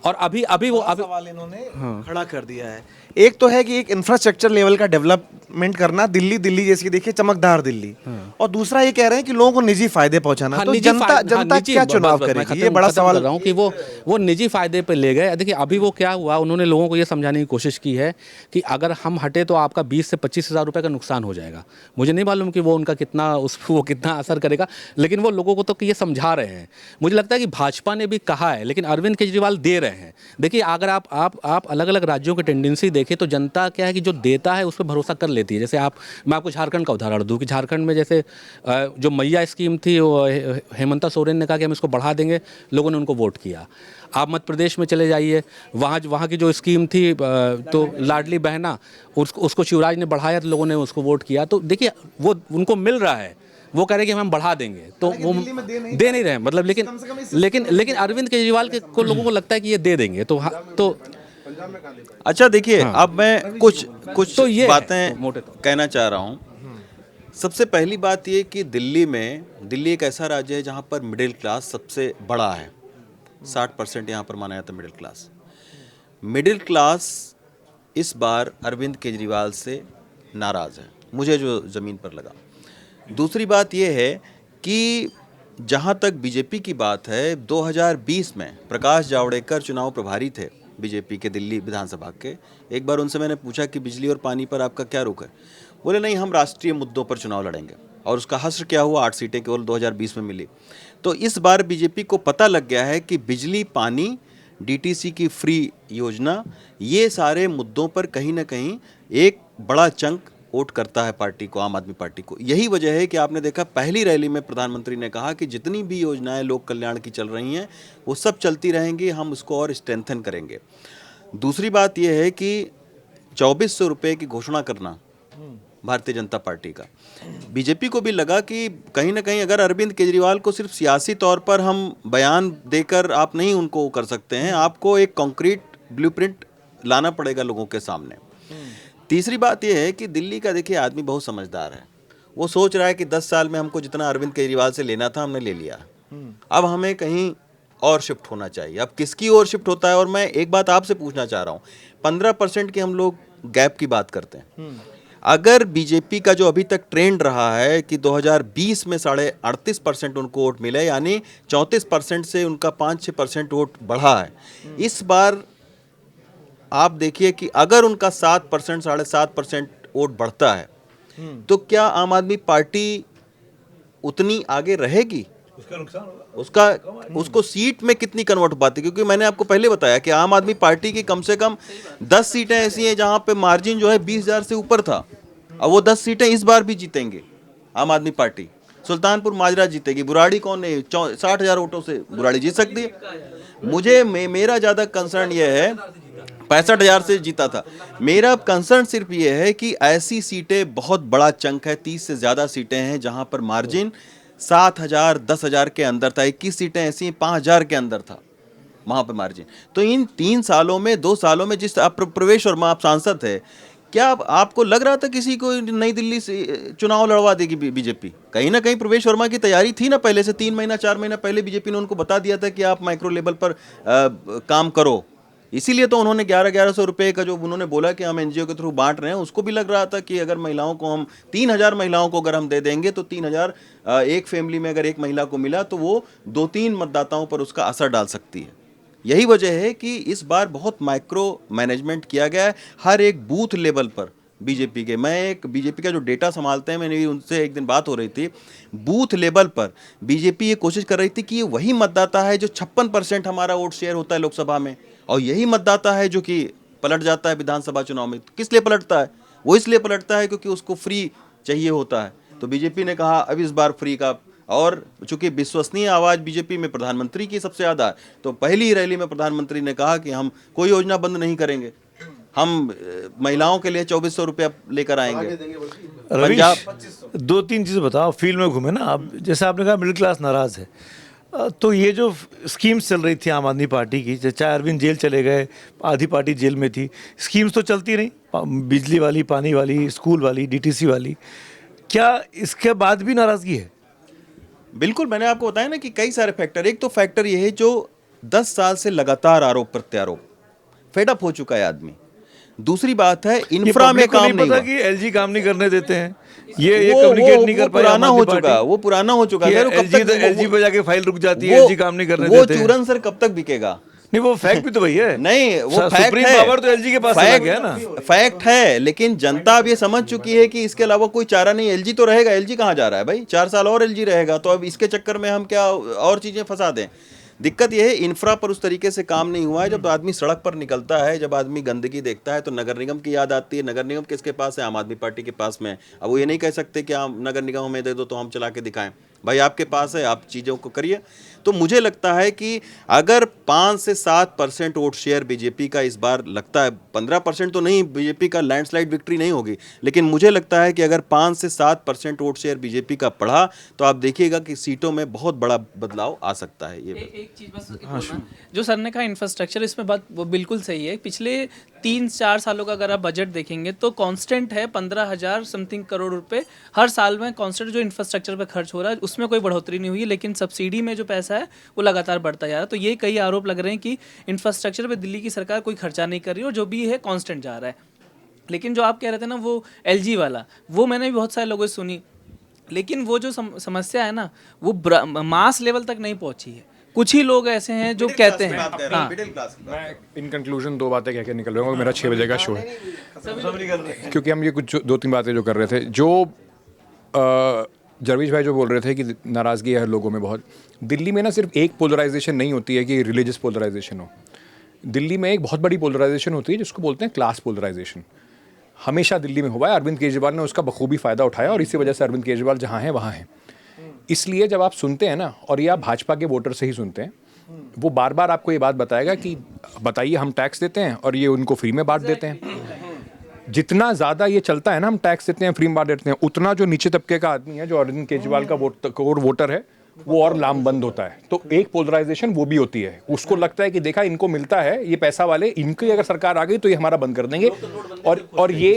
और अभी सवाल इन्होंने खड़ा कर दिया है। एक तो है कि एक इंफ्रास्ट्रक्चर लेवल का डेवलपमेंट करना, दिल्ली जैसी देखिए चमकदार दिल्ली, और दूसरा ये कह रहे हैं कि लोगों को निजी फायदे पहुंचाना। तो जनता क्या चुनाव करेगी, ये बड़ा सवाल कर रहा हूँ कि वो निजी फायदे पे ले गए। देखिए अभी वो क्या हुआ, उन्होंने लोगों को ये समझाने की कोशिश की है कि अगर हम हटे तो आपका 20 से 25 हज़ार रुपये का नुकसान हो जाएगा। मुझे नहीं मालूम कि वो उनका कितना असर करेगा, लेकिन वो लोगों को तो ये समझा रहे हैं। मुझे लगता है कि भाजपा ने भी कहा है, लेकिन अरविंद केजरीवाल दे रहे हैं। देखिए अगर आप अलग अलग राज्यों की टेंडेंसी देखें तो जनता क्या है कि जो देता है उस पर भरोसा कर लेती है। जैसे मैं आपको झारखंड का उदाहरण दूं कि झारखंड में जैसे जो मैया स्कीम थी, वो हेमंता सोरेन ने कहा कि हम इसको बढ़ा देंगे, लोगों ने उनको वोट किया। आप मध्य प्रदेश में चले जाइए, वहाँ की जो स्कीम थी तो लाडली बहना, उसको शिवराज ने बढ़ाया तो लोगों ने उसको वोट किया। तो देखिए वो उनको मिल रहा है, वो कह रहे हैं कि हम बढ़ा देंगे, तो वो दे नहीं रहे, मतलब लेकिन अरविंद केजरीवाल को लोगों को लगता है कि ये दे देंगे। तो अच्छा देखिए, अब मैं कुछ तो ये बातें कहना चाह रहा हूँ। सबसे पहली बात ये कि दिल्ली एक ऐसा राज्य है जहाँ पर मिडिल क्लास सबसे बड़ा है। 60% यहाँ पर माना जाता है मिडिल क्लास इस बार अरविंद केजरीवाल से नाराज़ है, मुझे जो ज़मीन पर लगा। दूसरी बात यह है कि जहाँ तक बीजेपी की बात है, 2020 में प्रकाश जावड़ेकर चुनाव प्रभारी थे बीजेपी के दिल्ली विधानसभा के। एक बार उनसे मैंने पूछा कि बिजली और पानी पर आपका क्या रुख है, बोले नहीं हम राष्ट्रीय मुद्दों पर चुनाव लड़ेंगे, और उसका हश्र क्या हुआ, 8 सीटें केवल 2020 में मिली। तो इस बार बीजेपी को पता लग गया है कि बिजली, पानी, डीटीसी की फ्री योजना, ये सारे मुद्दों पर कहीं ना कहीं एक बड़ा चंक वोट करता है पार्टी को, आम आदमी पार्टी को। यही वजह है कि आपने देखा पहली रैली में प्रधानमंत्री ने कहा कि जितनी भी योजनाएं लोक कल्याण की चल रही हैं वो सब चलती रहेंगी, हम उसको और स्ट्रेंथन करेंगे। दूसरी बात यह है कि 2400 रुपये की घोषणा करना भारतीय जनता पार्टी का, बीजेपी को भी लगा कि कहीं ना कहीं अगर अरविंद केजरीवाल को सिर्फ सियासी तौर पर हम बयान देकर आप नहीं उनको कर सकते हैं, आपको एक कॉन्क्रीट ब्लूप्रिंट लाना पड़ेगा लोगों के सामने। तीसरी बात यह है कि दिल्ली का देखिए आदमी बहुत समझदार है, वो सोच रहा है कि 10 साल में हमको जितना अरविंद केजरीवाल से लेना था हमने ले लिया, अब हमें कहीं और शिफ्ट होना चाहिए। अब किसकी ओर शिफ्ट होता है, और मैं एक बात आपसे पूछना चाह रहा हूँ, 15% की हम लोग गैप की बात करते हैं। अगर बीजेपी का जो अभी तक ट्रेंड रहा है कि 2020 में 38.5% उनको वोट मिले, यानी 34% से उनका 5-6% वोट बढ़ा है, इस बार आप देखिए कि अगर उनका 7%, 7.5% वोट बढ़ता है तो क्या आम आदमी पार्टी उतनी आगे रहेगी? उसका नुकसान होगा, उसको सीट में कितनी कन्वर्ट हो पाती? क्योंकि मैंने आपको पहले बताया कि आम आदमी पार्टी की कम से कम 10 सीटें ऐसी हैं जहां पे मार्जिन जो है 20,000 से ऊपर था, और वो 10 सीटें इस बार भी जीतेंगे आम आदमी पार्टी। सुल्तानपुर माजरा जीतेगी, बुराड़ी कौन नहीं, 60,000 वोटों से बुराड़ी जीत सकती है। मेरा ज़्यादा कंसर्न ये है, 65,000 से जीता था। मेरा कंसर्न सिर्फ ये है कि ऐसी सीटें, बहुत बड़ा चंक है, 30 से ज़्यादा सीटें हैं जहां पर मार्जिन 7,000, 10,000 के अंदर था। 21 सीटें ऐसी 5,000 के अंदर था वहां पर मार्जिन। तो इन 3 सालों में, 2 सालों में, जिस आप प्रवेश वर्मा आप सांसद है, क्या आपको लग रहा था किसी को नई दिल्ली से चुनाव लड़वा देगी बीजेपी? कहीं ना कहीं प्रवेश वर्मा की तैयारी थी ना पहले से, 3 महीना 4 महीना पहले बीजेपी ने उनको बता दिया था कि आप माइक्रो लेवल पर काम करो, इसीलिए तो उन्होंने 1100 रुपये का जो उन्होंने बोला कि हम एनजीओ के थ्रू बांट रहे हैं, उसको भी लग रहा था कि अगर महिलाओं को हम 3000 महिलाओं को अगर हम दे देंगे तो 3000 एक फैमिली में अगर एक महिला को मिला तो वो 2-3 मतदाताओं पर उसका असर डाल सकती है। यही वजह है कि इस बार बहुत माइक्रो मैनेजमेंट किया गया है हर एक बूथ लेवल पर बीजेपी के। मैं एक बीजेपी का जो डेटा संभालते हैं, मैंने उनसे एक दिन बात हो रही थी, बूथ लेवल पर बीजेपी ये कोशिश कर रही थी कि ये वही मतदाता है जो 56% हमारा वोट शेयर होता है लोकसभा में, और यही मतदाता है जो कि पलट जाता है विधानसभा चुनाव में। किस लिए पलटता है? वो इसलिए पलटता है क्योंकि उसको फ्री चाहिए होता है। तो बीजेपी ने कहा अब इस बार फ्री का, और चूंकि विश्वसनीय आवाज़ बीजेपी में प्रधानमंत्री की सबसे ज़्यादा है, तो पहली ही रैली में प्रधानमंत्री ने कहा कि हम कोई योजना बंद नहीं करेंगे, हम महिलाओं के लिए 2400 रुपया लेकर आएंगे। रवीश, 2-3 चीज़ें बताओ, फील्ड में घूमे ना आप, जैसे आपने कहा मिडिल क्लास नाराज़ है, तो ये जो स्कीम्स चल रही थी आम आदमी पार्टी की, चाहे अरविंद जेल चले गए, आधी पार्टी जेल में थी, स्कीम्स तो चलती रही, बिजली वाली, पानी वाली, स्कूल वाली, डीटीसी वाली, क्या इसके बाद भी नाराज़गी है? बिल्कुल, मैंने आपको बताया ना कि कई सारे फैक्टर। एक तो फैक्टर ये है जो 10 साल से लगातार आरोप प्रत्यारोप, फेडअप हो चुका है आदमी। दूसरी बात है इंफ्रा में काम नहीं पता हुआ। कि एलजी काम नहीं करने देते हैं, ये कम्युनिकेट नहीं कर पाया। पुराना हो चुका, वो पुराना हो चुका है। एलजी पे जाके फाइल रुक जाती है, एलजी काम नहीं करने देते वो चूरन सर कब तक बिकेगा? नहीं, वो फैक्ट भी तो वही है। नहीं, वो फैक्ट सुप्रीम है, पावर तो एलजी के पास चला गया ना। फैक्ट है, लेकिन जनता अब ये समझ चुकी है कि इसके अलावा कोई चारा नहीं। एलजी तो रहेगा, एलजी कहाँ जा रहा है भाई? 4 साल और एलजी रहेगा, तो अब इसके चक्कर में हम क्या और चीजें फंसा दें? दिक्कत यह है इंफ्रा पर उस तरीके से काम नहीं हुआ है। जब आदमी सड़क पर निकलता है, जब आदमी गंदगी देखता है, तो नगर निगम की याद आती है। नगर निगम किसके पास है? आम आदमी पार्टी के पास में। अब वो ये नहीं कह सकते कि आप नगर निगम हमें दे दो तो हम चला के दिखाएं। भाई आपके पास है, आप चीज़ों को करिए। तो मुझे लगता है कि अगर 5 से 7% वोट शेयर बीजेपी का इस बार लगता है, 15% तो नहीं, बीजेपी का लैंडस्लाइड विक्ट्री नहीं होगी, लेकिन मुझे लगता है कि अगर 5 से 7% वोट शेयर बीजेपी का बढ़ा तो आप देखिएगा कि सीटों में बहुत बड़ा बदलाव आ सकता है। ये एक चीज बस बोलना, जो सर ने कहा इंफ्रास्ट्रक्चर, इसमें बात वो बिल्कुल सही है। पिछले 3-4 सालों का अगर आप बजट देखेंगे तो कांस्टेंट है 15,000 समथिंग करोड़ रुपए हर साल में कांस्टेंट जो इंफ्रास्ट्रक्चर पे खर्च हो रहा है, उसमें कोई बढ़ोतरी नहीं हुई है, लेकिन सब्सिडी में जो पैसा है वो लगातार बढ़ता जा रहा है। तो ये कई आरोप लग रहे हैं कि इंफ्रास्ट्रक्चर पे दिल्ली की सरकार कोई खर्चा नहीं कर रही और जो भी है कांस्टेंट जा रहा है। लेकिन जो आप कह रहे थे ना वो एलजी वाला, वो मैंने भी बहुत सारे लोगों से सुनी, लेकिन वो जो समस्या है ना वो मास लेवल तक नहीं पहुंची है। कुछ ही लोग ऐसे हैं जो कहते हैं। हाँ, मैं इन कंक्लूजन 2 बातें कह के निकल रहा हूँ। मेरा 6 बजे का शो है, क्योंकि हम ये कुछ 2-3 बातें जो कर रहे थे, जो जरवीश भाई जो बोल रहे थे कि नाराज़गी है लोगों में बहुत। दिल्ली में ना सिर्फ एक पोलराइजेशन नहीं होती है कि रिलीजियस पोलराइजेशन हो। दिल्ली में एक बहुत बड़ी पोलराइजेशन होती है जिसको बोलते हैं क्लास पोलराइजेशन। हमेशा दिल्ली में हुआ है, अरविंद केजरीवाल ने उसका बखूबी फ़ायदा उठाया और इसी वजह से अरविंद केजरीवाल जहाँ हैं वहाँ हैं। इसलिए जब आप सुनते हैं ना, और ये आप भाजपा के वोटर से ही सुनते हैं, वो बार बार आपको ये बात बताएगा कि बताइए हम टैक्स देते हैं और ये उनको फ्री में बांट देते हैं। जितना ज़्यादा ये चलता है ना, हम टैक्स देते हैं, फ्री में बांट देते हैं, उतना जो नीचे तबके का आदमी है, जो अरविंद केजरीवाल का कोर वोटर है, वो और लामबंद होता है। तो एक पोलराइजेशन वो भी होती है। उसको लगता है कि देखा इनको मिलता है, ये पैसा वाले, इनकी अगर सरकार आ गई तो ये हमारा बंद कर देंगे। और ये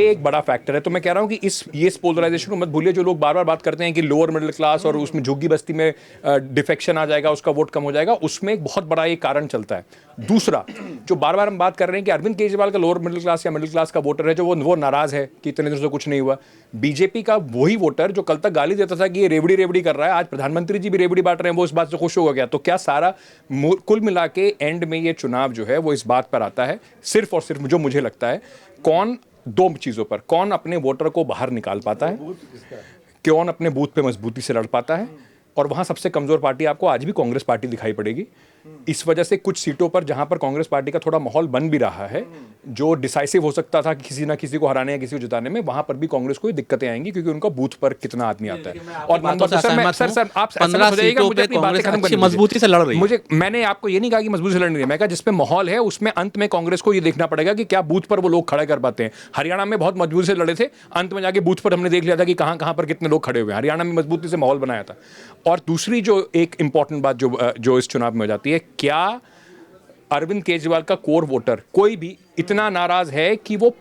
एक बड़ा फैक्टर है। तो मैं कह रहा हूँ कि इस पोलराइजेशन को मत भूलिए। जो लोग बार बार बात करते हैं कि लोअर मिडिल क्लास और उसमें झुग्गी बस्ती में डिफेक्शन आ जाएगा, उसका वोट कम हो जाएगा, उसमें एक बहुत बड़ा एक कारण चलता है। दूसरा, जो बार बार हम बात कर रहे हैं कि अरविंद केजरीवाल का लोअर मिडिल क्लास या मिडिल क्लास का वोटर है, जो वो नाराज है कि इतने दिनों से कुछ नहीं हुआ। बीजेपी का वही वोटर जो कल तक गाली देता था कि ये रेवड़ी कर रहा है, आज प्रधानमंत्री जी भी रेवड़ी बांट रहे हैं, वो इस बात से खुश होगा क्या? तो क्या सारा कुल मिला के एंड में ये चुनाव जो है वो इस बात पर आता है, सिर्फ और सिर्फ जो मुझे लगता है, कौन 2 चीज़ों पर, कौन अपने वोटर को बाहर निकाल पाता है, कौन अपने बूथ पे मजबूती से लड़ पाता है। और वहाँ सबसे कमज़ोर पार्टी आपको आज भी कांग्रेस पार्टी दिखाई पड़ेगी। इस वजह से कुछ सीटों पर जहाँ पर कांग्रेस पार्टी का थोड़ा माहौल बन भी रहा है, जो डिसाइसिव हो सकता था कि किसी ना किसी को हराने या किसी को जिताने में, वहाँ पर भी कांग्रेस को दिक्कतें आएंगी, क्योंकि उनका बूथ पर कितना आदमी आता है। और सर आप 15 सीटों पे कांग्रेस अच्छी मजबूती से लड़ रही है। मैंने आपको ये नहीं कहा कि मजबूती से लड़ रही है, मैं कहा जिसपे माहौल है उसमें अंत में कांग्रेस को ये देखना पड़ेगा कि क्या बूथ पर वो लोग खड़े कर पाते हैं। हरियाणा में बहुत मजबूती से लड़े थे, अंत में जाके बूथ पर हमने देख लिया था कि कहाँ पर कितने लोग खड़े हुए हैं। हरियाणा में मजबूती से माहौल बनाया था। और दूसरी जो एक इंपॉर्टेंट बात जो इस चुनाव में हो जाती है, क्या अरविंद केजरीवाल का कोर वोटर कोई भी इतना नाराज है कि वो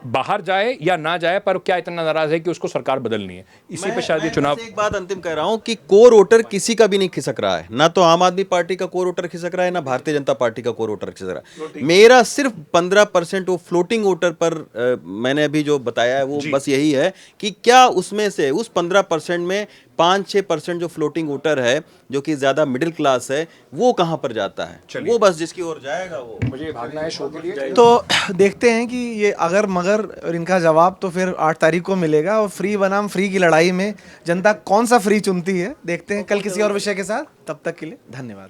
बाहर जाए या ना जाए, पर क्या इतना नाराज है कि उसको सरकार बदलनी है? इसी पे शायद ये चुनाव। बस एक बात अंतिम कह रहा हूं कि कोर वोटर किसी का भी नहीं खिसक रहा है, ना तो आम आदमी पार्टी का कोर वोटर खिसक रहा है, ना भारतीय जनता पार्टी का कोर वोटर खिसक रहा है। मेरा सिर्फ 15% वो फ्लोटिंग वोटर पर मैंने अभी जो बताया है वो बस यही है कि क्या उसमें से उस 15% में 5-6% जो फ्लोटिंग वोटर है जो कि ज्यादा मिडिल क्लास है वो कहां पर जाता है, वो बस जिसकी ओर जाएगा वो। मुझे भागना है शो के लिए। तो देखते हैं कि ये अगर मगर और इनका जवाब तो फिर 8 तारीख को मिलेगा, और फ्री बनाम फ्री की लड़ाई में जनता कौन सा फ्री चुनती है देखते हैं कल किसी और विषय के साथ। तब तक के लिए धन्यवाद।